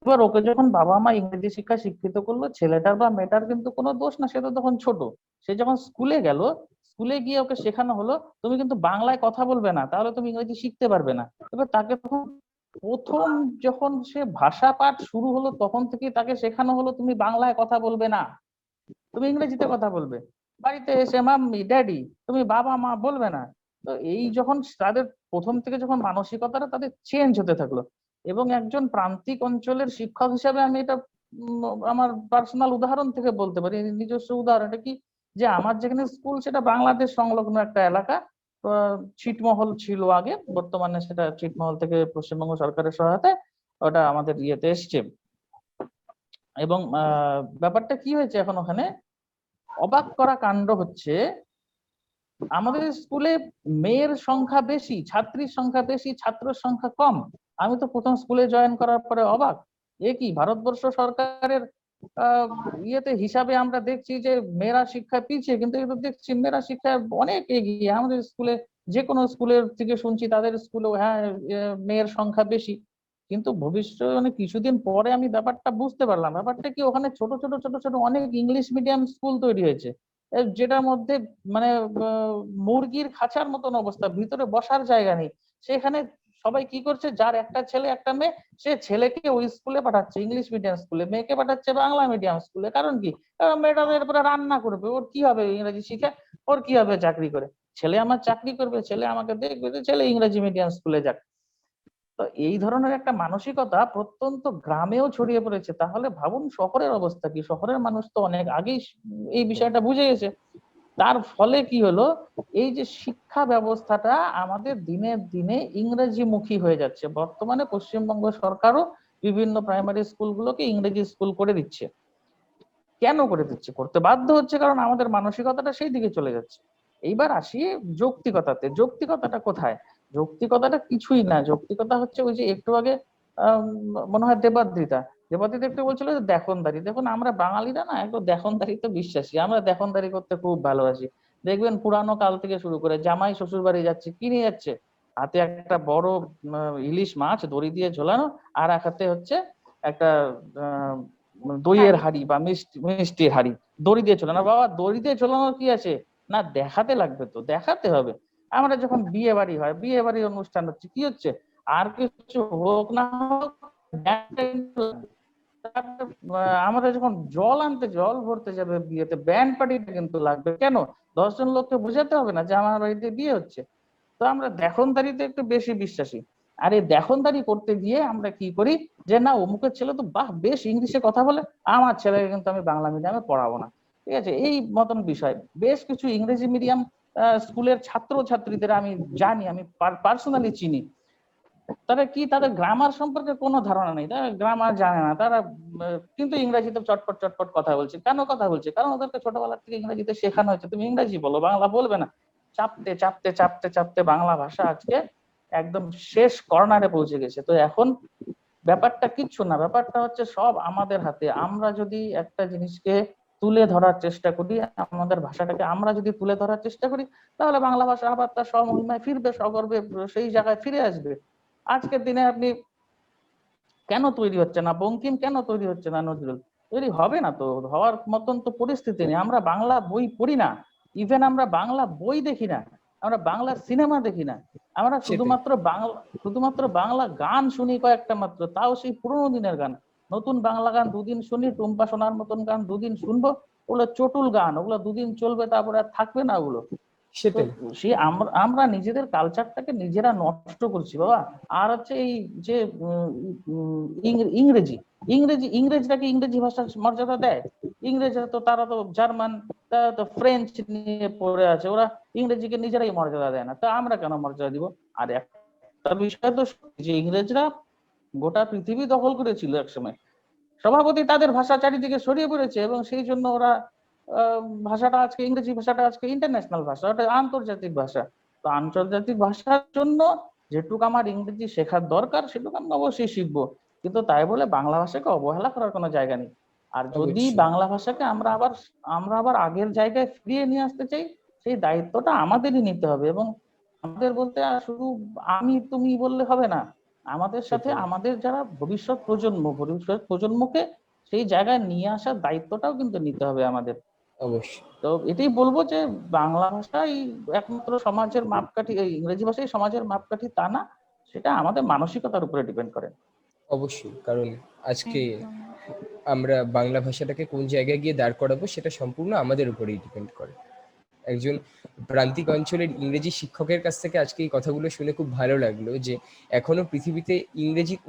Speaker 2: এবার ওকে যখন বাবা মা ইংরেজি শিক্ষা শিক্ষিত করলো, ছেলেটার বা মেয়েটার কিন্তু কোনো দোষ না, সে তো তখন ছোট। সে যখন স্কুলে গেল, স্কুলে গিয়ে ওকে শেখানো হলো তুমি কিন্তু বাংলায় কথা বলবে না, তাহলে তুমি ইংরেজি শিখতে পারবে না। এবার তাকে তখন প্রথম যখন সে ভাষা পাঠ শুরু হলো, তখন থেকে তাকে শেখানো হলো তুমি বাংলায় কথা বলবে না, তুমি ইংরেজিতে কথা বলবে। বাড়িতে এসে মাম্মি ড্যাডি, তুমি বাবা মা বলবে না। তো এই যখন তাদের প্রথম থেকে যখন মানসিকতাটা তাদের চেঞ্জ হতে থাকলো, এবং একজন প্রান্তিক অঞ্চলের শিক্ষক হিসাবে আমি এটা আমার পার্সোনাল উদাহরণ থেকে বলতে পারি, নিজস্ব উদাহরণ। এটা কি, যে আমার যেখানে স্কুল সেটা বাংলাদেশ সংলগ্ন একটা এলাকা। ছিটমহল ছিল আগে, বর্তমানে সেটা ছিটমহল থেকে পশ্চিমবঙ্গ সরকারের সহায়তায় ওটা আমাদের ইয়েতে এসছে। এবং ব্যাপারটা কি হয়েছে এখন ওখানে, অবাক করা কাণ্ড হচ্ছে, আমাদের স্কুলে মেয়ের সংখ্যা বেশি, ছাত্রীর সংখ্যা বেশি, ছাত্রের সংখ্যা কম। আমি তো প্রথম স্কুলে জয়েন করার পরে অবাক, এ কি ভারতবর্ষ সরকারের আহ ইয়েতে হিসাবে আমরা দেখছি যে মেয়েরা শিক্ষায় পিছিয়ে, কিন্তু এটা দেখছি মেয়েরা শিক্ষায় অনেক এগিয়ে। আমাদের স্কুলে, যে কোনো স্কুলের থেকে শুনছি তাদের স্কুলেও হ্যাঁ মেয়ের সংখ্যা বেশি। কিন্তু ভবিষ্যতে মানে কিছুদিন পরে আমি ব্যাপারটা বুঝতে পারলাম, ব্যাপারটা কি, ওখানে ছোট ছোট ছোট ছোট অনেক ইংলিশ মিডিয়াম স্কুল তৈরি হয়েছে, যেটার মধ্যে মানে মুরগির খাঁচার মতন অবস্থা, ভিতরে বসার জায়গা নেই। সেখানে সবাই কি করছে, যার একটা ছেলে একটা মেয়ে, সে ছেলেকে ওই স্কুলে পাঠাচ্ছে ইংলিশ মিডিয়াম স্কুলে, মেয়েকে পাঠাচ্ছে বাংলা মিডিয়াম স্কুলে। কারণ কি, কারণ মেয়েটা তো এরপরে রান্না করবে, ওর কি হবে ইংরেজি শিখে, ওর কি হবে চাকরি করে, ছেলে আমার চাকরি করবে, ছেলে আমাকে দেখবে, যে ছেলে ইংরেজি মিডিয়াম স্কুলে যাক। তো এই ধরনের একটা মানসিকতা প্রত্যন্ত গ্রামেও ছড়িয়ে পড়েছে। তাহলে ভাবুন শহরের অবস্থা কি, শহরের মানুষ তো অনেক আগেই এই বিষয়টা বুঝে গেছে। তার ফলে কি হলো, এই যে শিক্ষা ব্যবস্থাটা আমাদের দিনে দিনে ইংরেজিমুখী হয়ে যাচ্ছে। বর্তমানে পশ্চিমবঙ্গ সরকারও বিভিন্ন প্রাইমারি স্কুলগুলোকে ইংরেজি স্কুল করে দিচ্ছে। কেন করে দিচ্ছে, করতে বাধ্য হচ্ছে, কারণ আমাদের মানসিকতাটা সেই দিকে চলে যাচ্ছে। এইবার আসি যৌক্তিকতাতে। যৌক্তিকতাটা কোথায়? যৌক্তিকতাটা কিছুই না, যৌক্তিকতা হচ্ছে ওই যে একটু আগে মনে হয় দেবাদ্রিতা দেবাদ্রিতা একটু বলছিল যে দেখনদারি। দেখুন আমরা বাঙালিরা না একটু দেখনদারিতে বিশ্বাসী, আমরা দেখনদারি করতে খুব ভালোবাসি। দেখবেন পুরানো কাল থেকে শুরু করে জামাই শ্বশুর বাড়ি যাচ্ছে, কি নিয়ে যাচ্ছে, হাতে একটা বড় ইলিশ মাছ দড়ি দিয়ে ঝোলানো, আর এক হাতে হচ্ছে একটা দইয়ের হাড়ি বা মিষ্টির হাড়ি, দড়ি দিয়ে ঝোলানো। বাবা দড়ি দিয়ে ঝোলানোর কি আছে, না দেখাতে লাগবে, তো দেখাতে হবে। আমরা যখন বিয়ে বাড়ি হয়, বিয়ে বাড়ির অনুষ্ঠান হচ্ছে, কি হচ্ছে, আর কিছু হোক না হোক আমরা যখন জল ভরতে যাবে বিয়েতে, ব্যান্ড পার্টিটা কিন্তু লাগবে। কেন? 10 জন লোককে বোঝাতে হবে না যে আমার বাড়িতে বিয়ে হচ্ছে। তো আমরা দেখনদারিতে একটু বেশি বিশ্বাসী। আর এই দেখনদারি করতে গিয়ে আমরা কি করি, যে না অমুকের ছেলে তো বাহ বেশ ইংলিশে কথা বলে, আমার ছেলেকে কিন্তু আমি বাংলা মিডিয়ামে পড়াবো না। ঠিক আছে, এই মতন বিষয়। বেশ কিছু ইংরেজি মিডিয়াম স্কুলের ছাত্র ছাত্রীদের আমি জানি, আমি পার্সোনালি চিনি, তারা কি, তাদের গ্রামার সম্পর্কে কোনো ধারণা নেই, তারা গ্রামার জানে না, তারা কিন্তু ইংরেজিতে চটপট চটপট কথা বলছে। কেন কথা বলছে? কারণ ওদেরকে ছোটবেলা থেকে ইংরেজিতে শেখানো হয়েছে, তুমি ইংরেজি বলো, বাংলা বলবে না। চাপতে চাপতে চাপতে চাপতে বাংলা ভাষা আজকে একদম শেষ কর্নারে পৌঁছে গেছে। তো এখন ব্যাপারটা কিচ্ছু না, ব্যাপারটা হচ্ছে সব আমাদের হাতে। আমরা যদি একটা জিনিসকে তুলে ধরার চেষ্টা করি, আমাদের ভাষাটাকে আমরা যদি তুলে ধরার চেষ্টা করি, তাহলে বাংলা ভাষা আবার তার স্বমহিমায় ফিরবে, সগর্বে সেই জায়গায় ফিরে আসবে। আজকের দিনে আপনি কেন তৈরি হচ্ছে না বঙ্কিম, কেন তৈরি হচ্ছে না নজরুল? তৈরি হবে না, তো হওয়ার মতন তো পরিস্থিতি নেই। আমরা বাংলা বই পড়ি না, ইভেন আমরা বাংলা বই দেখি না, আমরা বাংলা সিনেমা দেখি না, আমরা শুধুমাত্র বাংলা গান শুনি কয়েকটা মাত্র, তাও সেই পুরোনো দিনের গান। নতুন বাংলা গান দুদিন শুনি, টুম্পা সোনার মতন গান দুদিন শুনবো, ওগুলো চটুল গান, ওগুলো দুদিন চলবে তারপরে আর থাকবে না ওগুলো। তো
Speaker 1: সেটাই।
Speaker 2: সে আমরা নিজেদের কালচারটাকে নিজেরা নষ্ট করছি বাবা। আর হচ্ছে এই যে ইংরেজি ইংরেজি ইংরেজটাকে ইংরেজি ভাষার মর্যাদা দেয়? ইংরেজরা তো, তারা তো জার্মান, তারা তো ফ্রেঞ্চ নিয়ে পড়ে আছে, ওরা ইংরেজিকে নিজেরাই মর্যাদা দেয় না, তা আমরা কেন মর্যাদা দিব? আর একটা বিষয় তো যে ইংরেজরা গোটা পৃথিবী দখল করেছিল একসময়, স্বভাবতই তাদের ভাষা চারিদিকে ছড়িয়ে পড়েছে, এবং সেই জন্য ওরা ভাষাটা আজকে, ইংরেজি ভাষাটা আজকে ইন্টারন্যাশনাল ভাষা, ওটা আন্তর্জাতিক ভাষা। তো আন্তর্জাতিক ভাষার জন্য যেটুকু আমার ইংরেজি শেখার দরকার সেটুকু আমি অবশ্যই শিখবো, কিন্তু তাই বলে বাংলা ভাষাকে অবহেলা করার কোনো জায়গা নেই। আর যদি
Speaker 1: অবশ্যই।
Speaker 2: বাংলা ভাষাকে আমরা আবার আগের জায়গায় ফিরিয়ে নিয়ে আসতে চাই, সেই দায়িত্বটা আমাদেরই নিতে হবে। এবং আমাদের বলতে শুধু আমি তুমি বললে হবে না, আমাদের সাথে
Speaker 1: সেটাই।
Speaker 2: আমাদের যারা ভবিষ্যৎ প্রজন্মকে সেই জায়গায় নিয়ে আসার দায়িত্বটাও কিন্তু নিতে হবে আমাদের।
Speaker 1: অবশ্যই।
Speaker 2: তো এটাই বলবো যে বাংলা ভাষাই একমাত্র সমাজের মাপকাঠি, এই ইংরেজি ভাষাই সমাজের মাপকাঠি তা না, সেটা আমাদের মানসিকতার উপরে ডিপেন্ড করে।
Speaker 1: অবশ্যই, কারণ আজকে
Speaker 4: একদম
Speaker 1: আমরা বাংলা ভাষাটাকে কোন জায়গায় গিয়ে দাঁড় করাবো সেটা সম্পূর্ণ আমাদের উপরেই ডিপেন্ড করে। একজন প্রান্তিক অঞ্চলের ইংরেজি শিক্ষকের কাছ থেকে আজকে এই কথাগুলো শুনে খুব ভালো লাগলো যে এখনো পৃথিবীতে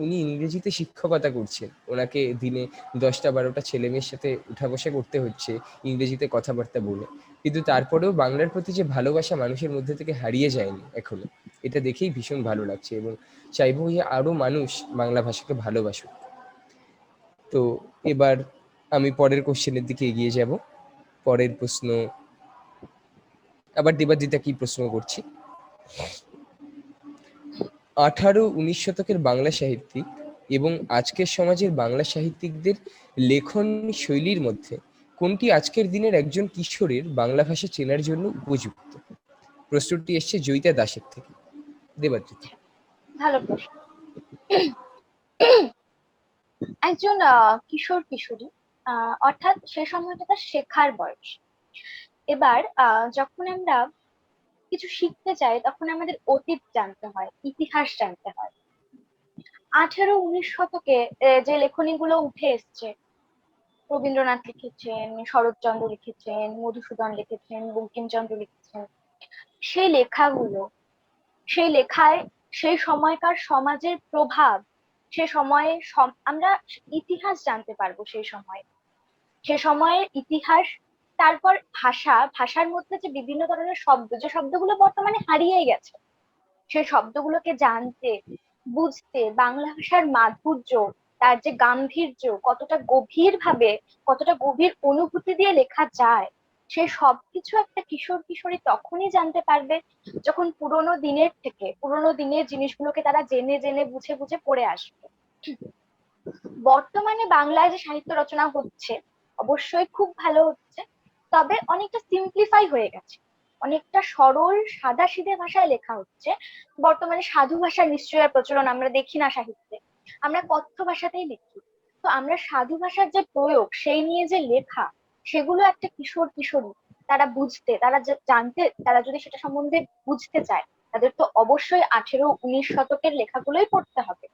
Speaker 1: উনি ইংরেজিতে শিক্ষকতা করছেন, ওনাকে দিনে 10টা 12টা ছেলে মেয়ের সাথে উঠা বসা করতে হচ্ছে ইংরেজিতে কথাবার্তা বলে, কিন্তু তারপরেও বাংলার প্রতি যে ভালোবাসা মানুষের মধ্যে থেকে হারিয়ে যায়নি এখনো, এটা দেখেই ভীষণ ভালো লাগছে এবং চাইবো যে আরো মানুষ বাংলা ভাষাকে ভালোবাসুক। তো এবার আমি পরের কোশ্চেনের দিকে এগিয়ে যাব। পরের প্রশ্ন আবার দেবাদিতা কি প্রশ্ন করছি। 18-19 শতকের বাংলা সাহিত্যিক এবং আজকের সমাজের বাংলা সাহিত্যিকদের লেখন শৈলীর মধ্যে কোনটি আজকের দিনের একজন কিশোরের বাংলা ভাষা চেনার জন্য উপযুক্ত? প্রশ্নটি এসছে জয়িতা দাসের থেকে। দেবাদিতা।
Speaker 5: ভালো প্রশ্ন। একজন কিশোর কিশোরী, অর্থাৎ সে সময়টা তার শেখার বয়স। এবার যখন আমরা কিছু শিখতে চাই তখন আমাদের অতীত জানতে হয়, ইতিহাস জানতে হয়। 18-19 শতকে যে লেখনীগুলো উঠে এসছে, রবীন্দ্রনাথ লিখেছেন, শরৎচন্দ্র লিখেছেন, মধুসূদন লিখেছেন, বঙ্কিমচন্দ্র লিখেছেন, সেই লেখাগুলো, সেই লেখায় সেই সময়কার সমাজের প্রভাব, সে সময়ে আমরা ইতিহাস জানতে পারবো। সেই সময়ে, সে সময়ের ইতিহাস, তারপর ভাষার মধ্যে যে বিভিন্ন ধরনের শব্দ, যে শব্দগুলো বর্তমানে হারিয়ে গেছে, সেই শব্দগুলোকে জানতে, বুঝতে, বাংলা ভাষার মাধুর্য, তার যে গাম্ভীর্য, কতটা গভীর অনুভূতি দিয়ে লেখা যায়, সে সবকিছু একটা কিশোর কিশোরী তখনই জানতে পারবে যখন পুরোনো দিনের জিনিসগুলোকে তারা জেনে জেনে বুঝে বুঝে পড়ে আসবে। বর্তমানে বাংলায় যে সাহিত্য রচনা হচ্ছে অবশ্যই খুব ভালো হচ্ছে, তবে অনেকটা সিম্পলিফাই হয়ে গেছে, অনেকটা সরল সাদাসিধে ভাষায় লেখা হচ্ছে। বর্তমানে সাধু ভাষার নিশ্চয়ই আর প্রচলন আমরা দেখি না সাহিত্যে, আমরা কথ্য ভাষাতেই লিখি। তো আমরা সাধু ভাষার যে প্রয়োগ, সেই নিয়ে যে লেখা, সেগুলো একটা কিশোর কিশোরী তারা বুঝতে, জানতে, তারা যদি সেটা সম্বন্ধে বুঝতে চায়, তাদের তো অবশ্যই 18-19 শতকের লেখাগুলোই পড়তে হবে।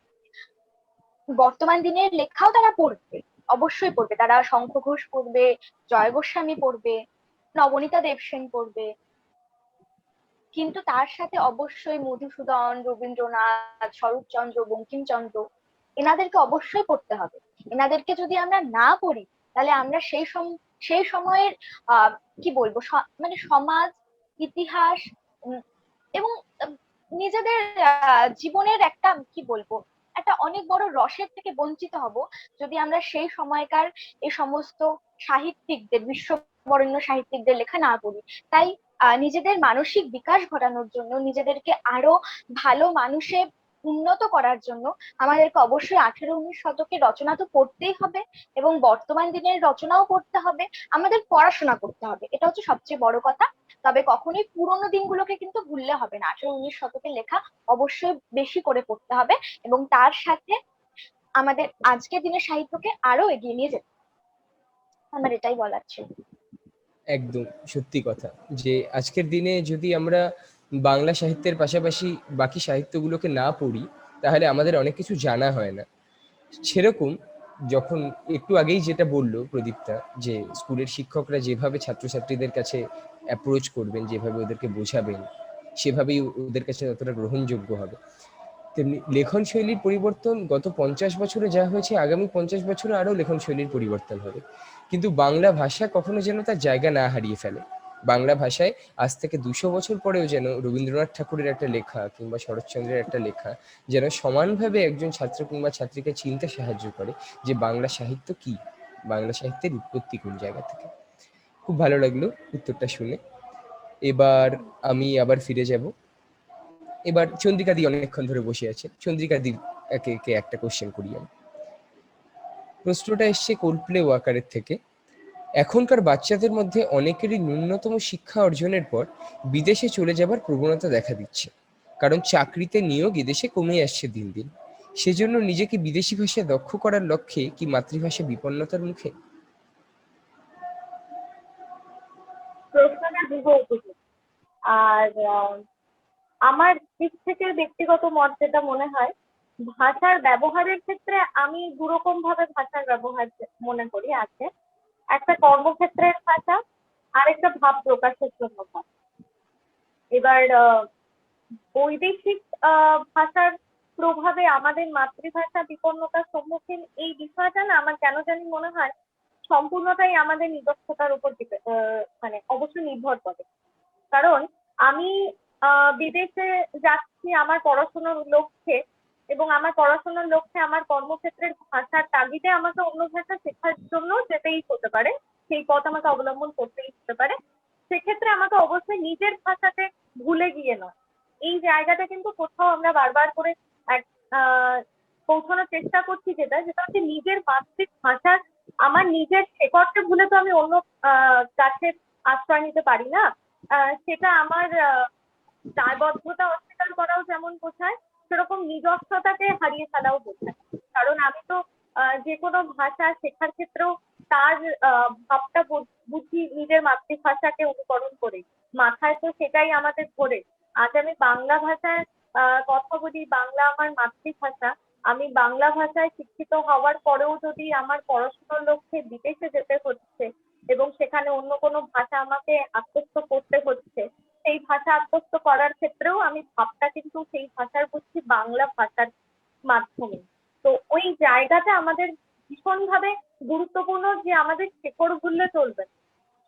Speaker 5: বর্তমান দিনের লেখাও তারা পড়বে, অবশ্যই পড়বে, তারা শঙ্খ ঘোষ পড়বে, জয় গোস্বামী পড়বে, নবনীতা দেবসেন পড়বে, কিন্তু তার সাথে অবশ্যই মধুসূদন, রবীন্দ্রনাথ, শরৎচন্দ্র, বঙ্কিমচন্দ্র, এনাদেরকে অবশ্যই পড়তে হবে। এনাদেরকে যদি আমরা না পড়ি, তাহলে আমরা সেই সময়ের কি বলবো, মানে সমাজ, ইতিহাস এবং নিজেদের জীবনের একটা কি বলবো, একটা অনেক বড় রসের থেকে বঞ্চিত হব যদি আমরা সেই সময়কার এই সমস্ত সাহিত্যিকদের, বিশ্ববরেণ্য সাহিত্যিকদের লেখা না পড়ি। তাই নিজেদের মানসিক বিকাশ ঘটানোর জন্য, নিজেদেরকে আরো ভালো মানুষে উন্নত করার জন্য আমাদেরকে অবশ্যই 18-19 শতকের রচনা তো পড়তেই হবে, এবং বর্তমান দিনের রচনাও পড়তে হবে, আমাদের পড়াশোনা করতে হবে, এটা হচ্ছে সবচেয়ে বড় কথা। তবে কখনোই পুরোনো দিনগুলোকে কিন্তু ভুললে হবে না, 18-19 শতকের লেখা অবশ্যই বেশি করে পড়তে হবে, এবং তার সাথে আমাদের আজকের দিনের সাহিত্যকে আরো এগিয়ে নিয়ে যেতে হবে। আমার এটাই বলার ছিল।
Speaker 1: একদম সত্যি কথা যে আজকের দিনে যদি আমরা বাংলা সাহিত্যের পাশাপাশি বাকি সাহিত্যগুলোকে না পড়ি, তাহলে আমাদের অনেক কিছু জানা হয় না। সেরকম যখন একটু আগেই যেটা বললো প্রদীপ্তা, যে স্কুলের শিক্ষকরা যেভাবে ছাত্রছাত্রীদের কাছে অ্যাপ্রোচ করবেন, যেভাবে ওদেরকে বোঝাবেন, সেভাবেই ওদের কাছে ততটা গ্রহণযোগ্য হবে। তেমনি লেখন শৈলীর পরিবর্তন গত 50 বছরে যা হয়েছে, আগামী 50 বছরে আরও লেখন শৈলীর পরিবর্তন হবে, কিন্তু বাংলা ভাষা কখনো যেন তার জায়গা না হারিয়ে ফেলে। বাংলা ভাষায় আজ থেকে 200 বছর পরেও যেন রবীন্দ্রনাথ ঠাকুরের একটা লেখা কিংবা শরৎচন্দ্রের একটা লেখা যেন সমানভাবে একজন ছাত্র কিংবা ছাত্রীকে চিনতে সাহায্য করে যে বাংলা সাহিত্য কি, বাংলা সাহিত্যের উৎপত্তি কোন জায়গা থেকে। খুব ভালো লাগলো উত্তরটা শুনে। এবার আমি আবার ফিরে যাব। এবার চন্দ্রিকা দি অনেকক্ষণ ধরে বসে আছে, চন্দ্রিকা দি একে একে একটা কোশ্চেন করি আমি। প্রশ্নটা এসছে কোল্ডপ্লে ওয়াকারের থেকে। এখনকার বাচ্চাদের মধ্যে অনেকেরই ন্যূনতম শিক্ষা অর্জনের পর বিদেশে চলে যাবার প্রবণতা দেখা দিচ্ছে, কারণ চাকরিতে নিয়োগ এদেশে কমে আসছে দিন দিন। সেজন্য নিজেকে বিদেশি ভাষায় দক্ষ করার লক্ষ্যে কি মাতৃভাষা বিপন্নতার মুখে?
Speaker 6: প্রশ্নটা উপযোগী। আর আমার দিক থেকে ব্যক্তিগত মত যেটা মনে হয়
Speaker 5: ভাষার ব্যবহারের ক্ষেত্রে আমি দুরকম ভাবে ভাষার ব্যবহার মনে করি আছে। একটা কর্মক্ষেত্রের ভাষা, আর একটা ভাব প্রকাশের জন্য ভাষা। এবার বৈদেশিক ভাষার প্রভাবে আমাদের মাতৃভাষা বিপন্নতার সম্মুখীন, এই বিষয়টা না আমার কেন জানি মনে হয় সম্পূর্ণটাই আমাদের নিজস্বতার উপর মানে অবশ্যই নির্ভর করে। কারণ আমি বিদেশে যাচ্ছি আমার পড়াশোনার লক্ষ্যে, এবং আমার পড়াশোনার লক্ষ্যে আমার কর্মক্ষেত্রের ভাষার তাগিদে আমাকে অন্য ভাষা শেখার জন্য যেতেই হতে পারে, সেই পথ আমাকে অবলম্বন করতেই হতে পারে। সেক্ষেত্রে আমাকে অবশ্যই নিজের ভাষাতে ভুলে গিয়ে নয়, এই জায়গাটা কিন্তু কোথাও আমরা বারবার করে পৌঁছানোর চেষ্টা করছি, যেটা হচ্ছে নিজের মাতৃভাষার, আমার নিজের শেকড়কে ভুলে তো আমি অন্য কাছে আশ্রয় নিতে পারি না। সেটা আমার দায়বদ্ধতা অস্বীকার করাও যেমন বোঝায়, সেরকম নিজস্বতাকে হারিয়ে ফেলাও বোঝায়। কারণ আমি তো যে কোনো ভাষা শেখার ক্ষেত্রেও তার ভাবটা বুঝি নিজের মাতৃভাষাকে অনুকরণ করে, মাথায় তো সেটাই আমাদের ধরে। আজ আমি বাংলা ভাষায় কথা বলি, বাংলা আমার মাতৃভাষা, আমি বাংলা ভাষায় শিক্ষিত হওয়ার পরেও যদি আমার পড়াশোনার লক্ষ্যে বিদেশে যেতে হচ্ছে এবং সেখানে অন্য কোনো ভাষা আমাকে আত্মস্থ করতে হচ্ছে, সেই ভাষা আত্মস্থ করার ক্ষেত্রেও আমি ভাবটা কিন্তু সেই ভাষার বুঝছি বাংলা ভাষার মাধ্যমে। তো ওই জায়গাটা আমাদের ভীষণভাবে গুরুত্বপূর্ণ, যে আমাদের শেকড় ভুললে চলবে,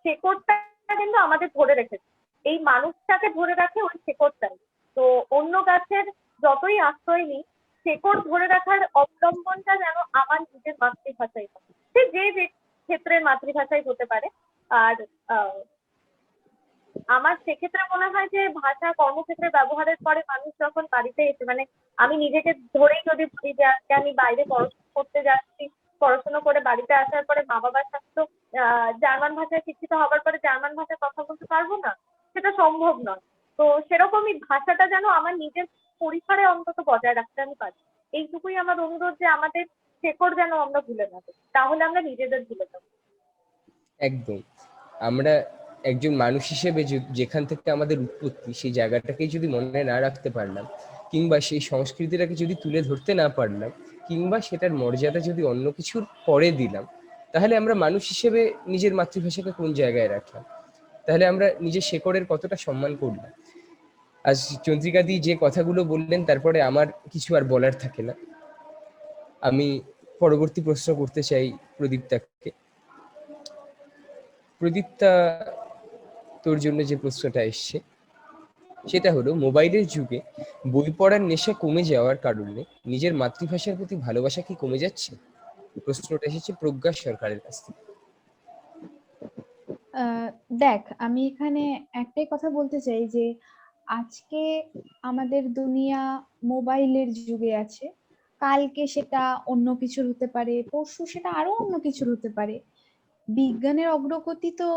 Speaker 5: শেকড়টা কিন্তু আমাদের ধরে রেখেছে, এই মানুষটাকে ধরে রাখে ওই শেকড়টাই। তো অন্য গাছের যতই আশ্রয় নিই, শেকড় ধরে রাখার অবলম্বনটা যেন আমার নিজের মাতৃভাষাই হয়, সে যে যে ক্ষেত্রের মাতৃভাষাই হতে পারে। আর আমার সেক্ষেত্রে মনে হয় যে ভাষা কর্মক্ষেত্রে ব্যবহারের পরে মানুষ যখন বাড়িতে এসে, মানে আমি নিজেকে ধরেই যদি বলি যে আজকে আমি বাইরে পড়াশোনা করতে যাচ্ছি, পড়াশোনা করে বাড়িতে আসার পরে মা বাবার সাথে তো জার্মান ভাষায় শিক্ষিত হবার পরে জার্মান ভাষায় কথা বলতে পারবো না, সেটা সম্ভব নয়। তো সেরকমই ভাষাটা যেন আমার নিজের পরিসরে অন্তত বজায় রাখতে আমি পারি। এইটুকুই আমার অনুরোধ, যে আমাদের শেকড় যেন আমরা ভুলে না যাই, তাহলে আমরা নিজেদের ভুলে যাবো।
Speaker 1: একদম। আমরা একজন মানুষ হিসেবে যেখান থেকে আমাদের উৎপত্তি, সেই জায়গাটাকেই যদি মনে না রাখতে পারলাম, কিংবা সেই সংস্কৃতিটাকে যদি তুলে ধরতে না পারলাম, কিংবা সেটার মর্যাদা যদি অন্য কিছুর পরে দিলাম, তাহলে আমরা মানুষ হিসেবে নিজের মাতৃভাষাকে কোন জায়গায় রাখলাম? তাহলে আমরা নিজের শেকড়ের কতটা সম্মান করলাম? আজ চন্দ্রিকাদি যে কথাগুলো বললেন, তারপরে আমার কিছু আর বলার থাকে না। আমি পরবর্তী প্রশ্ন করতে চাই প্রদীপ্তাকে। প্রদীপ্তা, তোর জন্য যে প্রশ্নটা এসছে সেটা হলো, মোবাইলের যুগে বই পড়ার নেশা কমে যাওয়ার কারণে নিজের মাতৃভাষার প্রতি ভালোবাসা কি কমে যাচ্ছে? প্রশ্নটা এসেছে প্রজ্ঞা সরকারের কাছ থেকে।
Speaker 4: দেখ, আমি এখানে একটাই কথা বলতে চাই যে আজকে আমাদের দুনিয়া মোবাইলের যুগে আছে, কালকে সেটা অন্য কিছুর হতে পারে, পরশু সেটা আরো অন্য কিছুর হতে পারে। বিজ্ঞানের অগ্রগতি তো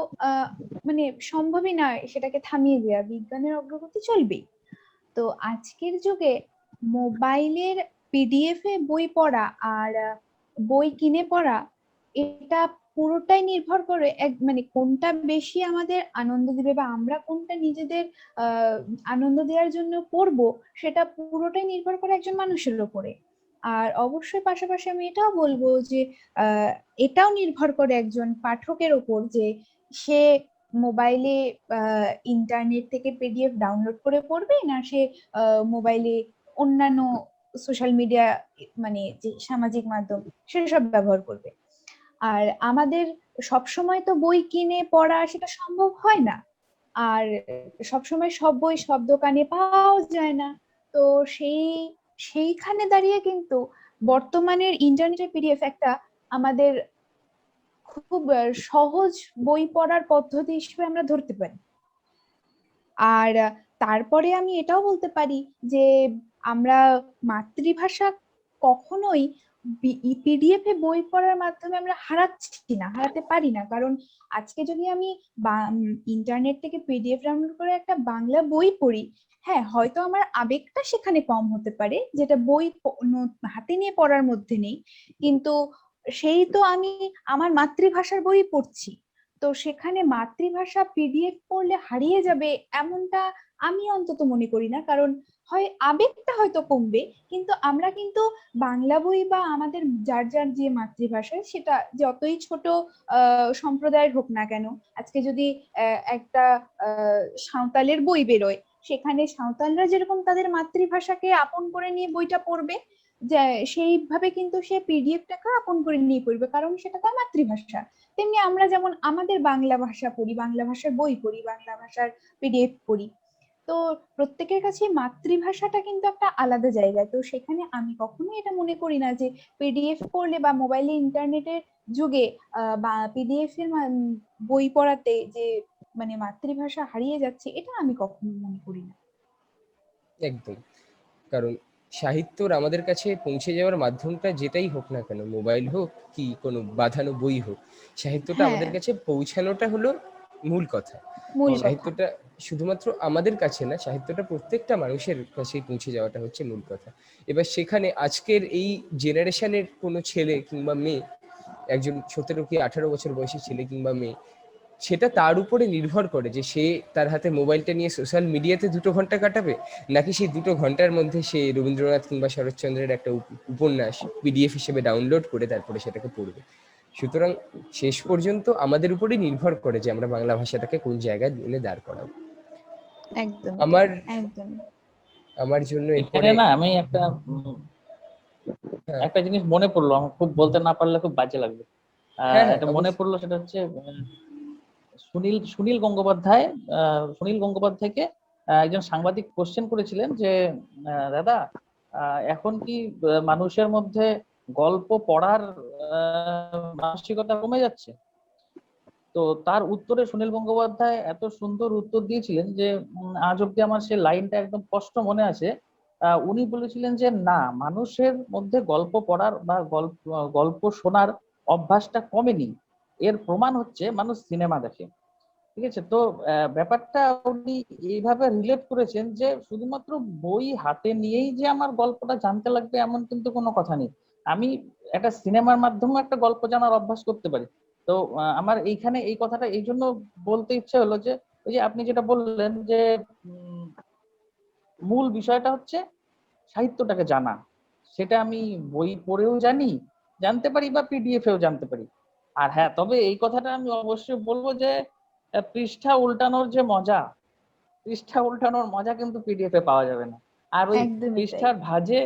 Speaker 4: মানে সম্ভবই নয় সেটাকে থামিয়ে দেওয়া, বিজ্ঞানের অগ্রগতি চলবেই। তো আজকের যুগে মোবাইলের পিডিএফ এ বই পড়া আর বই কিনে পড়া, এটা পুরোটাই নির্ভর করে মানে কোনটা বেশি আমাদের আনন্দ দিবে বা আমরা কোনটা নিজেদের আনন্দ দেওয়ার জন্য পড়বো, সেটা পুরোটাই নির্ভর করে একজন মানুষের উপরে। আর অবশ্যই পাশাপাশি আমি এটাও বলবো যে এটাও নির্ভর করে একজন পাঠকের উপর, যে সে মোবাইলে ইন্টারনেট থেকে পিডিএফ ডাউনলোড করে পড়বে, না সে মোবাইলে অন্যান্য সোশ্যাল মিডিয়া, মানে যে সামাজিক মাধ্যম, সেসব ব্যবহার করবে। আর আমাদের সবসময় তো বই কিনে পড়া সেটা সম্ভব হয় না, আর সবসময় সব বই সব দোকানে পাওয়াও যায় না। তো সেইখানে দাঁড়িয়ে কিন্তু বর্তমানের ইন্টারনেটের পিডিএফ একটা আমাদের খুব সহজ বই পড়ার পদ্ধতি হিসেবে আমরা ধরতে পারি। আর তারপরে আমি এটাও বলতে পারি যে আমরা মাতৃভাষা কখনোই পিডিএফ এ বই পড়ার মাধ্যমে আমরা হারাতে পারি না। কারণ আজকে যদি আমি ইন্টারনেট থেকে পিডিএফ ডাউনলোড করে একটা বাংলা বই পড়ি, হ্যাঁ হয়তো আমার আবেগটা সেখানে কম হতে পারে, যেটা বই হাতে নিয়ে পড়ার মধ্যে নেই, কিন্তু সেই তো আমি আমার মাতৃভাষার বই পড়ছি। তো সেখানে মাতৃভাষা পিডিএফ পড়লে হারিয়ে যাবে এমনটা আমি অন্তত মনে করি না। কারণ হয় আবেগটা হয়তো কমবে, কিন্তু আমরা কিন্তু বাংলা বই বা আমাদের যার যার যে মাতৃভাষা সেটা যতই ছোট সম্প্রদায়ের হোক না কেন, আজকে যদি একটা সাঁওতালের বই বেরোয়, সেখানে সাঁওতালরা যেরকম তাদের মাতৃভাষাকে আপন করে নিয়ে বইটা পড়বে, যে সেইভাবে কিন্তু সে পিডিএফটাকে আপন করে নিয়ে পড়বে, কারণ সেটা তার মাতৃভাষা। তেমনি আমরা যেমন আমাদের বাংলা ভাষা পড়ি, বাংলা ভাষার বই পড়ি, বাংলা ভাষার পিডিএফ পড়ি, তো প্রত্যেকের কাছে মাতৃভাষাটা কিন্তু একটা আলাদা জায়গায়। তো সেখানে আমি কখনোই এটা মনে করি না যে পিডিএফ পড়লে বা মোবাইলে ইন্টারনেটের যুগে বা পিডিএফ এর বই পড়াতে যে মানে মাতৃভাষা হারিয়ে যাচ্ছে, এটা আমি কখনো মনে করি না।
Speaker 1: একদম। কারণ সাহিত্যর আমাদের কাছে পৌঁছে যাওয়ার মাধ্যমটা যেটাই হোক না কেন, মোবাইল হোক কি কোনো বাঁধানো বই হোক, সাহিত্যটা
Speaker 4: হ্যাঁ,
Speaker 1: আমাদের কাছে পৌঁছানোটা হলো মূল কথা।
Speaker 4: মূল কথা।
Speaker 1: সাহিত্যটা শুধুমাত্র আমাদের কাছে না, সাহিত্যটা প্রত্যেকটা মানুষের কাছেই পৌঁছে যাওয়াটা হচ্ছে মূল কথা। এবার সেখানে আজকের এই জেনারেশনের কোনো ছেলে কিংবা মেয়ে, একজন 17 কি 18 বছর বয়সী ছেলে কিংবা মেয়ে, সেটা তার উপরে নির্ভর করে যে সে তার হাতে মোবাইলটা নিয়ে সোশ্যাল মিডিয়াতে 2 ঘন্টা কাটাবে, নাকি সেই 2 ঘন্টার মধ্যে সে রবীন্দ্রনাথ কিংবা শরৎচন্দ্রের একটা উপন্যাস পিডিএফ হিসেবে ডাউনলোড করে তারপরে সেটাকে পড়বে। সুতরাং শেষ পর্যন্ত আমাদের উপরেই নির্ভর করে যে আমরা বাংলা ভাষাটাকে কোন জায়গায় এনে দাঁড় করাবো।
Speaker 4: একদম
Speaker 1: আমার
Speaker 4: একদম।
Speaker 1: আমার জন্য
Speaker 2: এখানে
Speaker 1: এরপরে
Speaker 2: না আমি
Speaker 1: হ্যাঁ
Speaker 2: একটা জিনিস মনে পড়লো, আমার খুব বলতে না পারলে খুব বাজে লাগবে।
Speaker 1: হ্যাঁ হ্যাঁ
Speaker 2: এটা মনে
Speaker 1: অবশ্যই।
Speaker 2: পড়লো, সেটা হচ্ছে সুনীল সুনীল গঙ্গোপাধ্যায়। সুনীল গঙ্গোপাধ্যায়কে একজন সাংবাদিক কোশ্চেন করেছিলেন যে দাদা, এখন কি মানুষের মধ্যে গল্প পড়ার মানসিকতা কমে যাচ্ছে? তো তার উত্তরে সুনীল গঙ্গোপাধ্যায় এত সুন্দর উত্তর দিয়েছিলেন যে আজ অব্দি আমার সেই লাইনটা একদম স্পষ্ট মনে আছে। উনি বলেছিলেন যে না, মানুষের মধ্যে গল্প পড়ার বা গল্প গল্প শোনার অভ্যাসটা কমেনি, এর প্রমাণ হচ্ছে মানুষ সিনেমা দেখে। ঠিক আছে, তো ব্যাপারটা উনি এইভাবে রিলেট করেছেন যে শুধুমাত্র বই হাতে নিয়েই যে আমার গল্পটা জানতে লাগবে এমন কিন্তু কোনো কথা নেই। আমি একটা সিনেমার মাধ্যমে একটা গল্প জানার অভ্যাস করতে পারি। তো আমার এইখানে এই কথাটা এই জন্য বলতে ইচ্ছে হলো যে ওই যে আপনি যেটা বললেন যে উম, মূল বিষয়টা হচ্ছে সাহিত্যটাকে জানা। সেটা আমি বই পড়েও জানতে পারি বা পিডিএফ এও জানতে পারি। আর হ্যাঁ, তবে এই কথাটা আমি অবশ্যই বলবো যে পৃষ্ঠা উল্টানোর যে মজা, পৃষ্ঠা উল্টানোর মজা কিন্তু পিডিএফ এ পাওয়া যাবে না। আর ওই
Speaker 4: একদমই তাই।
Speaker 2: পৃষ্ঠার ভাঁজে,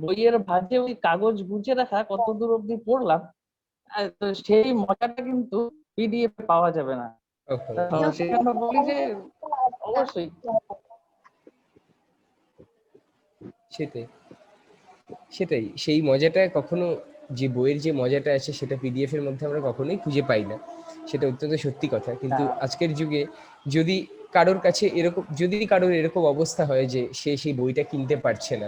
Speaker 2: বইয়ের ভাঁজে ওই কাগজ গুজে রাখা কত দূর অব্দি পড়লাম, তো সেই মজাটা কিন্তু পিডিএফ এ পাওয়া যাবে না।
Speaker 1: কখনো
Speaker 2: তো সেজন্য বলি যে অবশ্যই
Speaker 1: সেটাই সেটাই সেই মজাটা কখনো, যে বইয়ের যে মজাটা আছে সেটা পিডিএফ এর মধ্যে আমরা কখনোই খুঁজে পাই না। সেটা অত্যন্ত সত্যি কথা। কিন্তু
Speaker 2: হ্যাঁ,
Speaker 1: আজকের যুগে যদি কারোর এরকম অবস্থা হয় যে সে সেই বইটা কিনতে পারছে না,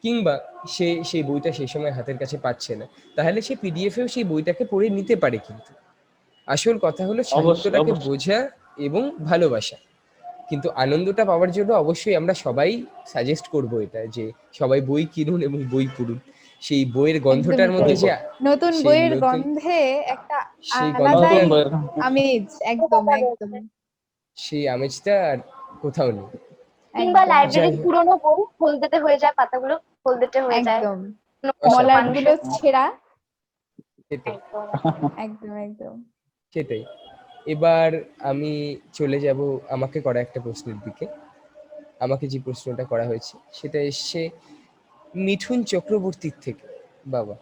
Speaker 1: কিংবা সে সেই বইটা সেই সময় হাতের কাছে পাচ্ছে না, তাহলে সে পিডিএফেও সেই বইটাকে পড়ে নিতে পারে। কিন্তু আসল কথা হলো
Speaker 2: অবশ্যই
Speaker 1: সাহিত্যটাকে
Speaker 2: অবশ্যই
Speaker 1: বোঝা এবং ভালোবাসা। কিন্তু আনন্দটা পাওয়ার জন্য অবশ্যই আমরা সবাই সাজেস্ট করব এটা যে সবাই বই কিনুন এবং বই পড়ুন। সেই বইয়ের গন্ধটার
Speaker 4: একদমই তাই।
Speaker 1: মধ্যে যে
Speaker 4: নতুন
Speaker 1: সেই
Speaker 4: বইয়ের
Speaker 1: নতুন
Speaker 4: গন্ধে একটা
Speaker 1: সেই
Speaker 2: নতুন
Speaker 1: গন্ধটা,
Speaker 4: আলাদাই
Speaker 2: বইয়ের
Speaker 4: আমেজ। একদম একদম
Speaker 1: সেই আমেজটা আর কোথাও নেই।
Speaker 5: কিংবা
Speaker 4: একদম
Speaker 1: যাই
Speaker 5: লাইব্রেরির
Speaker 1: হোক,
Speaker 5: পুরোনো বই হলদেটে হয়ে যায়, পাতাগুলো হলদেটে হয়ে যায়,
Speaker 4: একদম। মলাট
Speaker 1: অসাধারণ।
Speaker 4: গুলো
Speaker 5: মানুষের
Speaker 4: ছেঁড়া।
Speaker 1: সেটাই
Speaker 5: একদম
Speaker 4: একদম একদম।
Speaker 1: সেটাই। এবার আমি চলে যাব আমাকে করা একটা প্রশ্নের দিকে। আমাকে যে প্রশ্নটা করা হয়েছে সেটা এসছে মিঠুন চক্রবর্তীর থেকে। বাবা,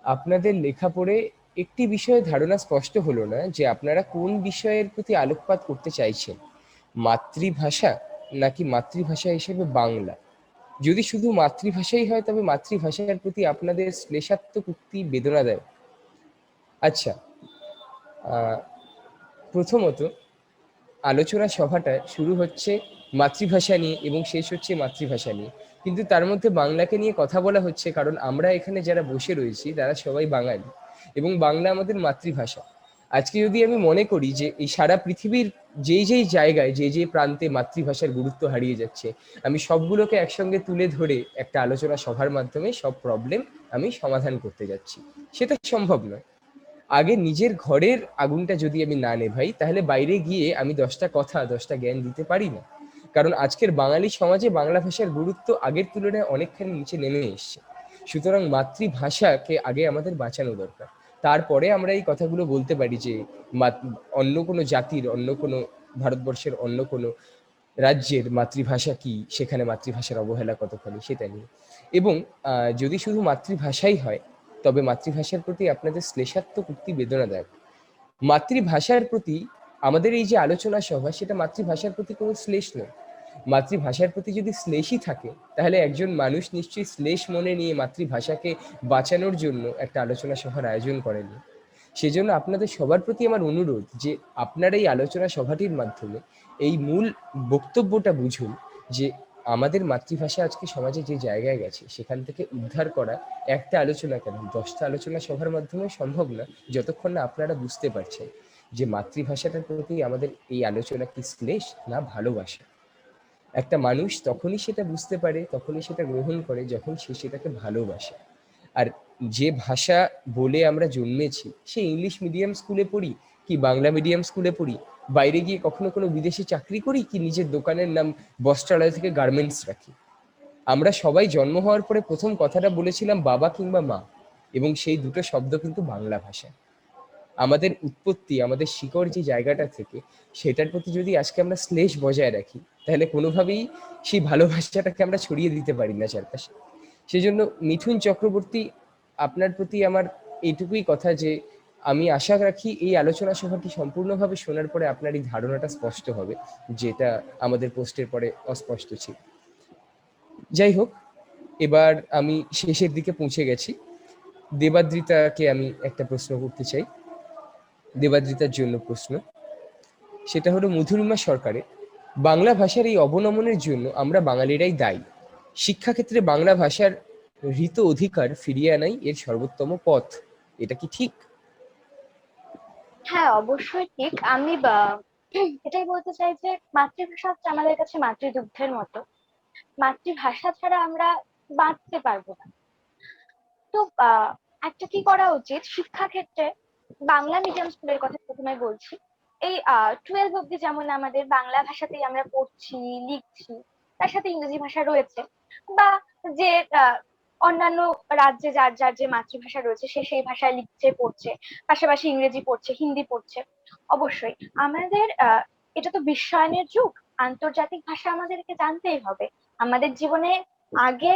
Speaker 1: আপনাদের লেখা পড়ে একটি বিষয়ে ধারণা স্পষ্ট হলো না যে আপনারা কোন বিষয়ের প্রতি আলোকপাত করতে চাইছেন, মাতৃভাষা নাকি মাতৃভাষা হিসেবে বাংলা। যদি শুধু মাতৃভাষাই হয় তবে মাতৃভাষার প্রতি আপনাদের শ্লেষাত্মক উক্তি বেদনাদায়ক। আচ্ছা, আহ, প্রথমত আলোচনা সভাটা শুরু হচ্ছে মাতৃভাষা নিয়ে এবং শেষ হচ্ছে মাতৃভাষা নিয়ে, কিন্তু তার মধ্যে বাংলাকে নিয়ে কথা বলা হচ্ছে কারণ আমরা এখানে যারা বসে রয়েছি তারা সবাই বাঙালি এবং বাংলা আমাদের মাতৃভাষা। আজকে যদি আমি মনে করি যে এই সারা পৃথিবীর যেই যেই জায়গায় যে যে প্রান্তে মাতৃভাষার গুরুত্ব হারিয়ে যাচ্ছে, আমি সবগুলোকে একসঙ্গে তুলে ধরে একটা আলোচনা সভার মাধ্যমে সব প্রবলেম আমি সমাধান করতে যাচ্ছি, সেটা সম্ভব নয়। আগে নিজের ঘরের আগুনটা যদি আমি না নেভাই তাহলে বাইরে গিয়ে আমি 10টা কথা 10টা জ্ঞান দিতে পারি না। কারণ আজকের বাঙালি সমাজে বাংলা ভাষার গুরুত্ব আগের তুলনায় অনেকখানি নিচে নেমে এসছে। সুতরাং মাতৃভাষাকে আগে আমাদের বাঁচানো দরকার। তারপরে আমরা এই কথাগুলো বলতে পারি যে অন্য কোনো জাতির, অন্য কোনো ভারতবর্ষের অন্য কোনো রাজ্যের মাতৃভাষা কি, সেখানে মাতৃভাষার অবহেলা কতখানি সেটা নিয়ে। এবং যদি শুধু মাতৃভাষাই হয়, তবে মাতৃভাষার প্রতি আপনাদের শ্লেষাত্মক উক্তি বেদনাদায়ক। মাতৃভাষার প্রতি আমাদের এই যে আলোচনা সভা, সেটা মাতৃভাষার প্রতি কোনো শ্লেষ নয়। মাতৃভাষার প্রতি যদি শ্লেষই থাকে, তাহলে একজন মানুষ নিশ্চয়ই শ্লেষ মনে নিয়ে মাতৃভাষাকে বাঁচানোর জন্য একটা আলোচনা সভার আয়োজন করেনি। সেজন্য আপনাদের সবার প্রতি আমার অনুরোধ যে আপনারা এই আলোচনা সভাটির মাধ্যমে এই মূল বক্তব্যটা বুঝুন যে আমাদের মাতৃভাষা আজকে সমাজে যে জায়গায় গেছে, সেখান থেকে উদ্ধার করা একটা আলোচনা কেন, 10টা আলোচনা সভার মাধ্যমে সম্ভব না, যতক্ষণ না আপনারা বুঝতে পারছেন যে মাতৃভাষাটার প্রতি আমাদের এই আলোচনা কি শ্লেষ না ভালোবাসা। একটা মানুষ তখনই সেটা বুঝতে পারে, তখনই সেটা গ্রহণ করে, যখন সে সেটাকে ভালোবাসে। আর যে ভাষা বলে আমরা জন্মেছি, সে ইংলিশ মিডিয়াম স্কুলে পড়ি কি বাংলা মিডিয়াম স্কুলে পড়ি, বাইরে গিয়ে কখনো কোনো বিদেশে চাকরি করি কি নিজের দোকানের নাম বস্ত্রালয় থেকে গার্মেন্টস রাখি, আমরা সবাই জন্ম হওয়ার পরে প্রথম কথাটা বলেছিলাম বাবা কিংবা মা, এবং সেই দুটো শব্দ কিন্তু বাংলা ভাষা। আমাদের উৎপত্তি, আমাদের শিকড় যে জায়গাটা থেকে, সেটার প্রতি যদি আজকে আমরা শ্লেষ বজায় রাখি, তাহলে কোনোভাবেই সেই ভালোবাসাটাকে আমরা ছড়িয়ে দিতে পারি না চারপাশে। সেজন্য মিঠুন চক্রবর্তী, আপনার প্রতি আমার এইটুকুই কথা যে আমি আশা রাখি এই আলোচনা সভাটি সম্পূর্ণভাবে শোনার পরে আপনার এই ধারণাটা স্পষ্ট হবে, যেটা আমাদের পোস্টের পরে অস্পষ্ট ছিল। যাই হোক, এবার আমি শেষের দিকে পৌঁছে গেছি। দেবাদ্রিতাকে আমি একটা প্রশ্ন করতে চাই। দেবাদ্রিতার জন্য প্রশ্ন, সেটা হলো মধুরিমা সরকারের বাংলা ভাষার এই অবনমনের জন্য আমরা বাঙালিরাই দায়ী। শিক্ষাক্ষেত্রে বাংলা ভাষার হৃত অধিকার ফিরিয়ে আনাই এর সর্বোত্তম পথ, এটা কি ঠিক?
Speaker 5: হ্যাঁ, অবশ্যই ঠিক। আমি এটাই বলতে চাই যে মাতৃভাষা হচ্ছে আমাদের কাছে মাতৃদুগ্ধের মতো। মাতৃভাষা ছাড়া আমরা বাঁচতে পারবো না। তো একটা কি করা উচিত শিক্ষাক্ষেত্রে, বাংলা মিডিয়াম স্কুলের কথা প্রথমে বলছি। এই 12 অব্দি যেমন আমাদের বাংলা ভাষাতেই আমরা পড়ছি, লিখছি, তার সাথে ইংরেজি ভাষা রয়েছে, বা যে অন্যান্য রাজ্যে যার যার যে মাতৃভাষা রয়েছে সে সেই ভাষায় লিখছে, পড়ছে, পাশাপাশি ইংরেজি পড়ছে, হিন্দি পড়ছে। অবশ্যই আমাদের এটা তো বিশ্বায়নের যুগ, আন্তর্জাতিক ভাষা আমাদেরকে জানতেই হবে। আমাদের জীবনে আগে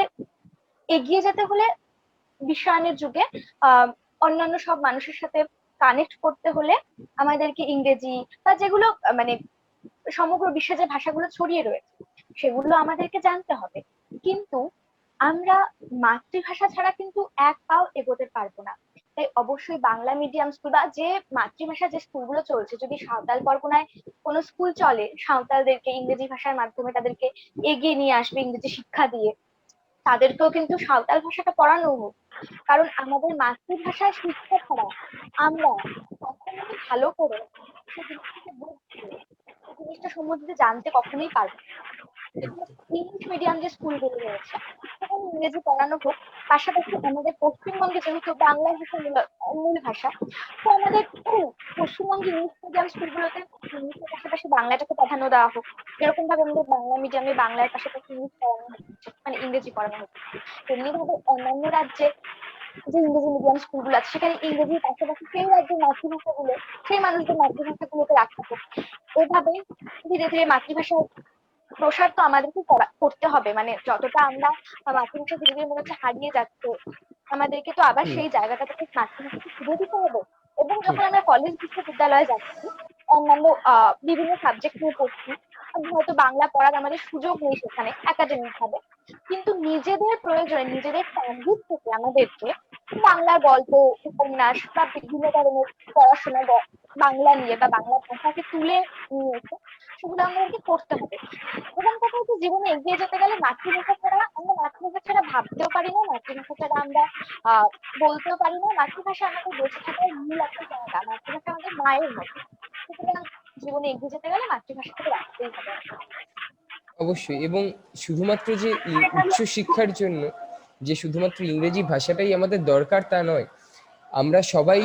Speaker 5: এগিয়ে যেতে হলে বিশ্বায়নের যুগে অন্যান্য সব মানুষের সাথে কানেক্ট করতে হলে আমাদেরকে ইংরেজি বা যেগুলো মানে সমগ্র বিশ্বে যে ভাষাগুলো ছড়িয়ে রয়েছে সেগুলো আমাদেরকে জানতে হবে। কিন্তু আমরা মাতৃভাষা ছাড়া কিন্তু এক পাও এগোতে পারবো না। তাই অবশ্যই বাংলা মিডিয়াম স্কুল বা যে মাতৃভাষা যে স্কুলগুলো চলছে, যদি সাঁওতাল পরগনায় কোনো স্কুল চলে, সাঁওতালদেরকে ইংরেজি ভাষার মাধ্যমে তাদেরকে এগিয়ে নিয়ে আসবে ইংরেজি শিক্ষা দিয়ে, তাদেরকেও কিন্তু সাঁওতাল ভাষাটা পড়ানো হোক। কারণ আমাদের মাতৃভাষার শিক্ষা ছাড়া আমরা কখনোই ভালো করে সেই জিনিসটাকে বুঝতে, সেই জিনিসটা সম্বন্ধে জানতে কখনোই পারবো না।
Speaker 1: একদম।
Speaker 5: ইংলিশ মিডিয়াম যে স্কুলগুলো রয়েছে সেখানে ইংরেজি পড়ানো হোক, পাশাপাশি আমাদের পশ্চিমবঙ্গে যেহেতু বাংলা ভাষা মূল ভাষা, তো আমাদের পশ্চিমবঙ্গে ইংলিশ মিডিয়াম স্কুলগুলোতে ইংলিশের পাশাপাশি বাংলাটাকে প্রাধান্য দেওয়া হোক। যেরকম ভাবে আমাদের বাংলা মিডিয়ামে বাংলার পাশাপাশি ইংলিশ পড়ানো হচ্ছে, মানে ইংরেজি পড়ানো হচ্ছে, তেমনি ভাবে অন্যান্য রাজ্যে যে ইংরেজি মিডিয়াম স্কুলগুলো আছে সেখানে ইংরেজির পাশাপাশি সেই রাজ্যের মাতৃভাষাগুলো, সেই মানুষদের মাতৃভাষাগুলোকে রাখা হোক। এভাবে ধীরে ধীরে মাতৃভাষার প্রসার তো আমাদেরকে করতে হবে। মানে যতটা আমরা মাতৃভাষা ধীরে ধীরে মনে হচ্ছে হারিয়ে যাচ্ছে, আমাদেরকে তো আবার সেই জায়গাটা থেকে মাতৃভাষাকে ফিরে দিতে হবে। এবং যখন আমরা কলেজ বিশ্ববিদ্যালয়ে যাচ্ছি, অন্যান্য বিভিন্ন সাবজেক্ট নিয়ে পড়ছি, হয়তো বাংলা পড়ার আমাদের সুযোগ নেই সেখানে একাডেমিক ভাবে, কিন্তু নিজেদের প্রয়োজনে নিজেদের তাগিদ থেকে আমাদেরকে বাংলা গল্প, উপন্যাস বা বিভিন্ন ধরনের পড়াশোনা বাংলা নিয়ে বা বাংলা ভাষাকে তুলে নিয়ে এসে সেগুলো আমাদেরকে করতে হবে। প্রধান কথা হচ্ছে জীবনে এগিয়ে যেতে গেলে মাতৃভাষা ছাড়া আমরা মাতৃভাষা ছাড়া ভাবতেও পারি না, মাতৃভাষা ছাড়া আমরা বলতেও পারি না। মাতৃভাষা আমাদের বেঁচে থাকার মূল একটা জায়গা, মাতৃভাষা আমাদের মায়ের মতো। সুতরাং জীবনে এগিয়ে যেতে গেলে মাতৃভাষাটাকে রাখতেই হবে।
Speaker 1: অবশ্যই। এবং শুধুমাত্র যে উচ্চ শিক্ষার জন্য যে শুধুমাত্র ইংরেজি ভাষাটাই আমাদের দরকার তা নয়। আমরা সবাই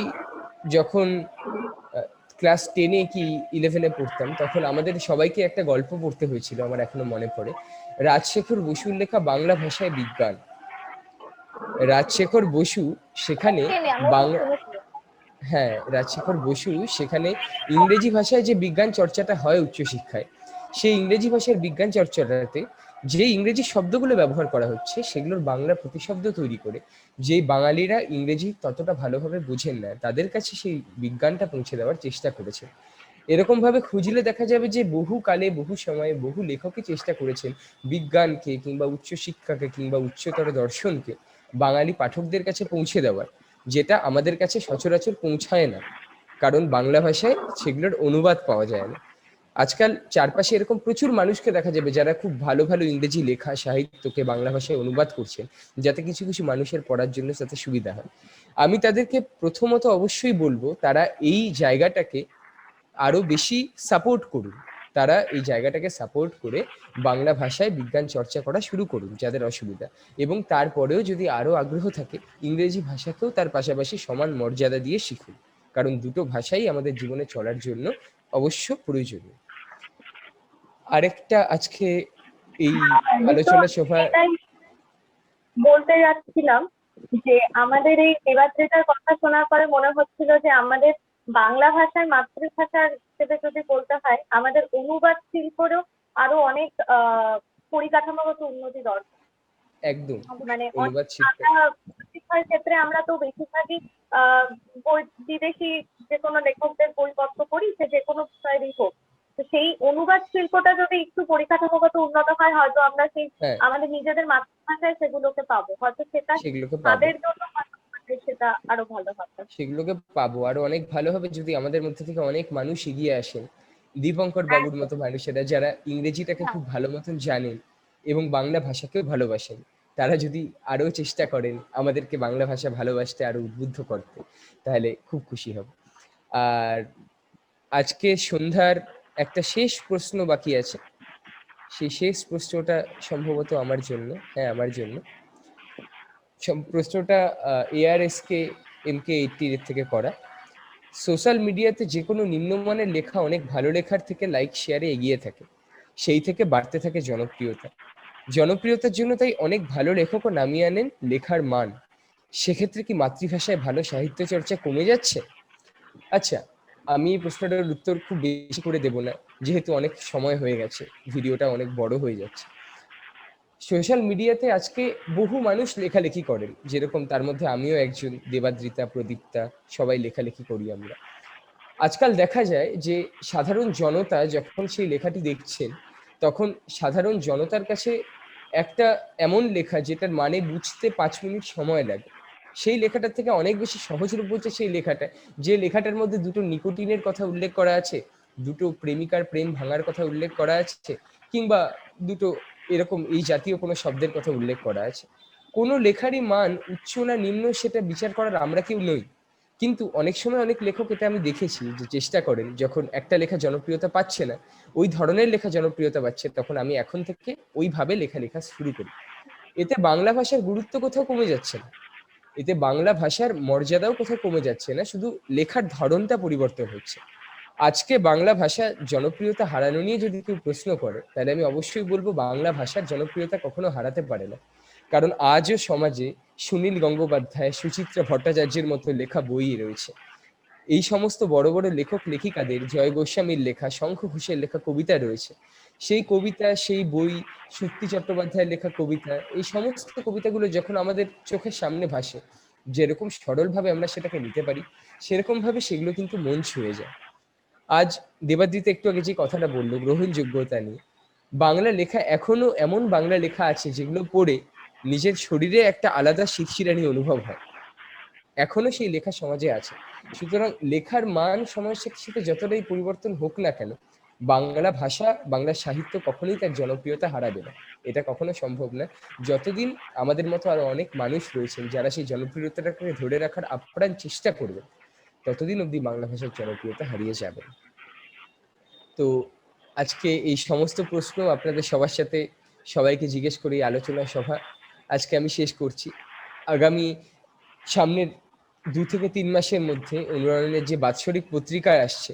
Speaker 1: যখন ক্লাস 10-এ কি 11-এ পড়তাম, তখন আমাদের সবাইকে একটা গল্প পড়তে হয়েছিল, আমার এখনো মনে পড়ে। রাজশেখর বসুর লেখা বাংলা ভাষায় বিজ্ঞান। রাজশেখর বসু সেখানে
Speaker 5: টেনে আমরা তো
Speaker 1: বাংলা,
Speaker 5: শুনেছি।
Speaker 1: হ্যাঁ, রাজশেখর বসু সেখানে ইংরেজি ভাষায় যে বিজ্ঞান চর্চাটা হয় উচ্চশিক্ষায়, সেই ইংরেজি ভাষার বিজ্ঞান চর্চাটাতে যে ইংরেজি শব্দগুলো ব্যবহার করা হচ্ছে সেগুলোর বাংলা প্রতিশব্দ তৈরি করে, যেই বাঙালিরা ইংরেজি ততটা ভালোভাবে বোঝেন না তাদের কাছে সেই বিজ্ঞানটা পৌঁছে দেওয়ার চেষ্টা করেছে। এরকম ভাবে খুঁজলে দেখা যাবে যে বহু কালে, বহু সময়ে, বহু লেখকই চেষ্টা করেছেন বিজ্ঞানকে কিংবা উচ্চশিক্ষাকে কিংবা উচ্চতর দর্শনকে বাঙালি পাঠকদের কাছে পৌঁছে দেওয়ার, যেটা আমাদের কাছে সচরাচর পৌঁছায় না, কারণ বাংলা ভাষায় সেগুলোর অনুবাদ পাওয়া যায় না। আজকাল চারপাশে এরকম প্রচুর মানুষকে দেখা যাবে যারা খুব ভালো ভালো ইংরেজি লেখা সাহিত্যকে বাংলা ভাষায় অনুবাদ করছেন, যাতে কিছু কিছু মানুষের পড়ার জন্য তাতে সুবিধা হয়। আমি তাদেরকে প্রথমত অবশ্যই বলবো তারা এই জায়গাটাকে আরো বেশি সাপোর্ট করুন। তারা এই জায়গাটাকে সাপোর্ট করে বাংলা ভাষায় বিজ্ঞান চর্চা করা শুরু করুন যাদের অসুবিধা, এবং তারপরেও যদি আরো আগ্রহ থাকে ইংরেজি ভাষাকেও তার পাশাপাশি সমান মর্যাদা দিয়ে শিখুন, কারণ দুটো ভাষাই আমাদের জীবনে চলার জন্য অবশ্য প্রয়োজনীয়। আরেকটা আজকে এই
Speaker 6: আমি তো
Speaker 1: আলোচনা সভা,
Speaker 6: এটাই বলতে যাচ্ছিলাম যে আমাদের এই দেবাদ্রিতার কথা শোনার পরে মনে হচ্ছিল যে আমাদের বাংলা ভাষার মাতৃভাষার হিসেবে যদি বলতে হয়, আমাদের অনুবাদ শিল্পেরও আরো অনেক পরিকাঠামোগত উন্নতি দরকার।
Speaker 1: একদম
Speaker 6: মানে
Speaker 1: অনুবাদ শিল্পে
Speaker 6: আমরা শিক্ষার ক্ষেত্রে আমরা তো বেশিরভাগই বিদেশি যে কোনো লেখকদের বইপত্র পড়ি, সে যে কোনো বিষয়েরই হোক। তো সেই অনুবাদ শিল্পটা যদি একটু পরিকাঠামোগত উন্নত হয়, হয়তো আমরা সেই
Speaker 1: হ্যাঁ
Speaker 6: আমাদের নিজেদের মাতৃভাষায় সেগুলোকে পাবো, হয়তো সেটা
Speaker 1: সেগুলোকে পাবো,
Speaker 6: তাদের জন্য হয়তো সেটা আরো ভালো হবে।
Speaker 1: সেগুলোকে পাবো আরো অনেক ভালো হবে যদি আমাদের মধ্যে থেকে অনেক মানুষ এগিয়ে আসেন, দীপঙ্কর বাবুর মতো মানুষেরা যারা ইংরেজিটাকে খুব ভালো মতন জানেন এবং বাংলা ভাষাকেও ভালোবাসেন। তারা যদি আরো চেষ্টা করেন আমাদেরকে বাংলা ভাষা ভালোবাসতে আরো উদ্বুদ্ধ করতে, তাহলে খুব খুশি হব। আর আজকে সন্ধ্যার একটা শেষ প্রশ্ন বাকি আছে, সেই শেষ প্রশ্নটা সম্ভবত আমার জন্য, হ্যাঁ আমার জন্য। প্রশ্নটা ARSK MK80 এর থেকে করা। সোশ্যাল মিডিয়াতে যে কোনো নিম্নমানের লেখা অনেক ভালো লেখার থেকে লাইক শেয়ারে এগিয়ে থাকে, সেই থেকে বাড়তে থাকে জনপ্রিয়তা। জনপ্রিয়তার জন্য তাই অনেক ভালো লেখকও নামিয়ে আনেন লেখার মান। সেক্ষেত্রে কি মাতৃভাষায় ভালো সাহিত্য চর্চা কমে যাচ্ছে? আচ্ছা, আমি এই প্রশ্নটার উত্তর খুব বেশি করে দেব না, যেহেতু অনেক সময় হয়ে গেছে, ভিডিওটা অনেক বড় হয়ে যাচ্ছে। সোশ্যাল মিডিয়াতে আজকে বহু মানুষ লেখালেখি করেন, যেরকম তার মধ্যে আমিও একজন, দেবাদ্রিতা, প্রদীপ্তা, সবাই লেখালেখি করি আমরা। আজকাল দেখা যায় যে সাধারণ জনতা যখন সেই লেখাটি দেখছেন, তখন সাধারণ জনতার কাছে একটা এমন লেখা যেটার মানে বুঝতে 5 মিনিট সময় লাগে, সেই লেখাটার থেকে অনেক বেশি সহজলভ্য হচ্ছে সেই লেখাটা, যে লেখাটার মধ্যে দুটো নিকোটিনের কথা উল্লেখ করা আছে, দুটো প্রেমিকার প্রেম ভাঙার কথা উল্লেখ করা আছে, কিংবা দুটো এরকম এই জাতীয় কোনো শব্দের কথা উল্লেখ করা আছে। কোনো লেখারই মান উচ্চ না নিম্ন সেটা বিচার করার আমরা কেউ নই, কিন্তু অনেক সময় অনেক লেখক, এটা আমি দেখেছি যে চেষ্টা করেন যখন একটা লেখা জনপ্রিয়তা পাচ্ছে না, ওই ধরনের লেখা জনপ্রিয়তা পাচ্ছে, তখন আমি এখন থেকে ওইভাবে লেখা শুরু করি। এতে বাংলা ভাষার গুরুত্ব কোথাও কমে যাচ্ছে না, এতে বাংলা ভাষার মর্যাদাও কোথাও কমে যাচ্ছে না, শুধু লেখার ধরনটা পরিবর্তন হচ্ছে। আজকে বাংলা ভাষা জনপ্রিয়তা হারানো নিয়ে যদি কেউ প্রশ্ন করে, তাহলে আমি অবশ্যই বলবো বাংলা ভাষার জনপ্রিয়তা কখনো হারাতে পারে না, কারণ আজও সমাজে সুনীল গঙ্গোপাধ্যায়, সুচিত্রা ভট্টাচার্যের মতো লেখা বই রয়েছে। এই সমস্ত বড় বড় লেখক লেখিকাদের, জয় গোস্বামীর লেখা, শঙ্খ ঘোষের লেখা কবিতা রয়েছে, সেই কবিতা, সেই বই, শক্তি চট্টোপাধ্যায়ের লেখা কবিতা, এই সমস্ত কবিতাগুলো যখন আমাদের চোখের সামনে ভাসে, যেরকম সরলভাবে আমরা সেটাকে নিতে পারি, সেরকম ভাবে সেগুলো কিন্তু মন ছুঁয়ে যায়। আজ দেবাদ্রিত একটু আগে যে কথাটা বললো গ্রহণযোগ্যতা নিয়ে, বাংলা লেখা এখনো এমন বাংলা লেখা আছে যেগুলো পড়ে নিজের শরীরে একটা আলাদা শিরশিরানি অনুভব হয়, এখনো সেই লেখা সমাজে আছে। সুতরাং লেখার মান সময়ের সাথে সাথে যতটাই পরিবর্তন হোক না কেন, বাংলা ভাষা, বাংলা সাহিত্য কখনোই তার জনপ্রিয়তা হারাবে না, এটা কখনো সম্ভব না। যতদিন আমাদের মতো আরো অনেক মানুষ রয়েছেন যারা সেই জনপ্রিয়তাটাকে ধরে রাখার আপ্রাণ চেষ্টা করবে, ততদিন অবধি বাংলা ভাষার জনপ্রিয়তা হারিয়ে যাবে। তো আজকে এই সমস্ত প্রশ্ন আপনাদের সবার সাথে সবাইকে জিজ্ঞেস করে এই আলোচনা সভা আজকে আমি শেষ করছি। আগামী সামনের 2 থেকে 3 মাসের মধ্যে অনুরণনের যে বাৎসরিক পত্রিকায় আসছে,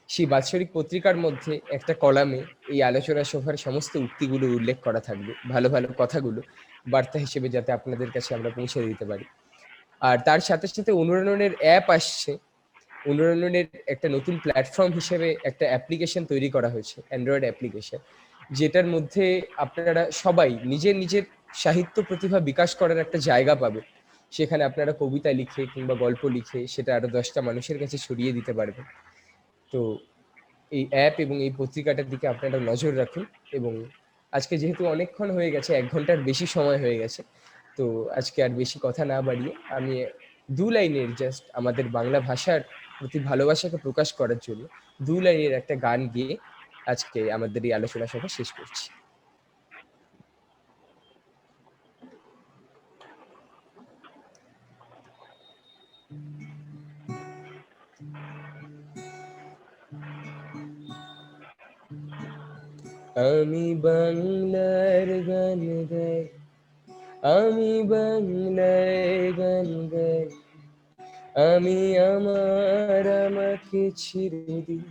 Speaker 1: সেই বাৎসরিক পত্রিকার মধ্যে একটা কলামে এই আলোচনা সভার সমস্ত উক্তিগুলো উল্লেখ করা থাকবে, ভালো ভালো কথাগুলো বার্তা হিসেবে, যাতে আপনাদের কাছে আমরা পৌঁছে দিতে পারি। আর তার সাথে সাথে অনুরণনের অ্যাপ আসছে। অনুরণনের একটা নতুন প্ল্যাটফর্ম হিসেবে একটা অ্যাপ্লিকেশন তৈরি করা হয়েছে, অ্যান্ড্রয়েড অ্যাপ্লিকেশন, যেটার মধ্যে আপনারা সবাই নিজের নিজের সাহিত্য প্রতিভা বিকাশ করার একটা জায়গা পাবে। সেখানে আপনারা কবিতা লিখে কিংবা গল্প লিখে সেটা আরো 10টা মানুষের কাছে ছড়িয়ে দিতে পারবেন। তো এই অ্যাপ এবং এই পত্রিকাটার দিকে আপনারা নজর রাখুন। এবং আজকে যেহেতু অনেকক্ষণ হয়ে গেছে, 1 ঘন্টার বেশি সময় হয়ে গেছে, তো আজকে আর বেশি কথা না বাড়িয়ে আমি 2 লাইনের জাস্ট আমাদের বাংলা ভাষার প্রতি ভালোবাসাকে প্রকাশ করার জন্য 2 লাইনের একটা গান গেয়ে আজকে আমাদের এই আলোচনা সভা শেষ করছি। আমি বাংলার গান গাই, আমি বাংলার গান গাই, আমি আমার আমাকে ছেড়ে দিই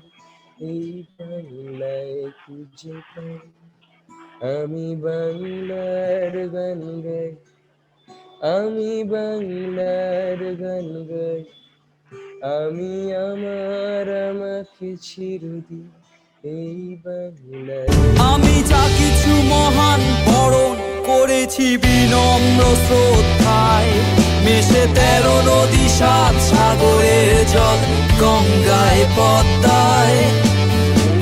Speaker 1: এই বাংলায় খুঁজে পাই। আমি বাংলার গান গাই, আমি বাংলার গান গাই, আমি আমার আমাকে ছেড়ে দিই এই বাংলায়।
Speaker 7: আমি যা কিছু মহান বরণ করেছি বিনম্র শ্রদ্ধায়, মেশে 13 নদী 7 সাগরের জল গঙ্গায় পদ্মায়।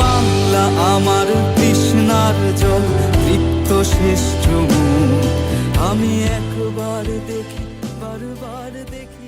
Speaker 7: বাংলা আমার তৃষ্ণার জল, তৃপ্ত শ্রেষ্ঠ মুখ। আমি একবার দেখি, বারবার দেখি।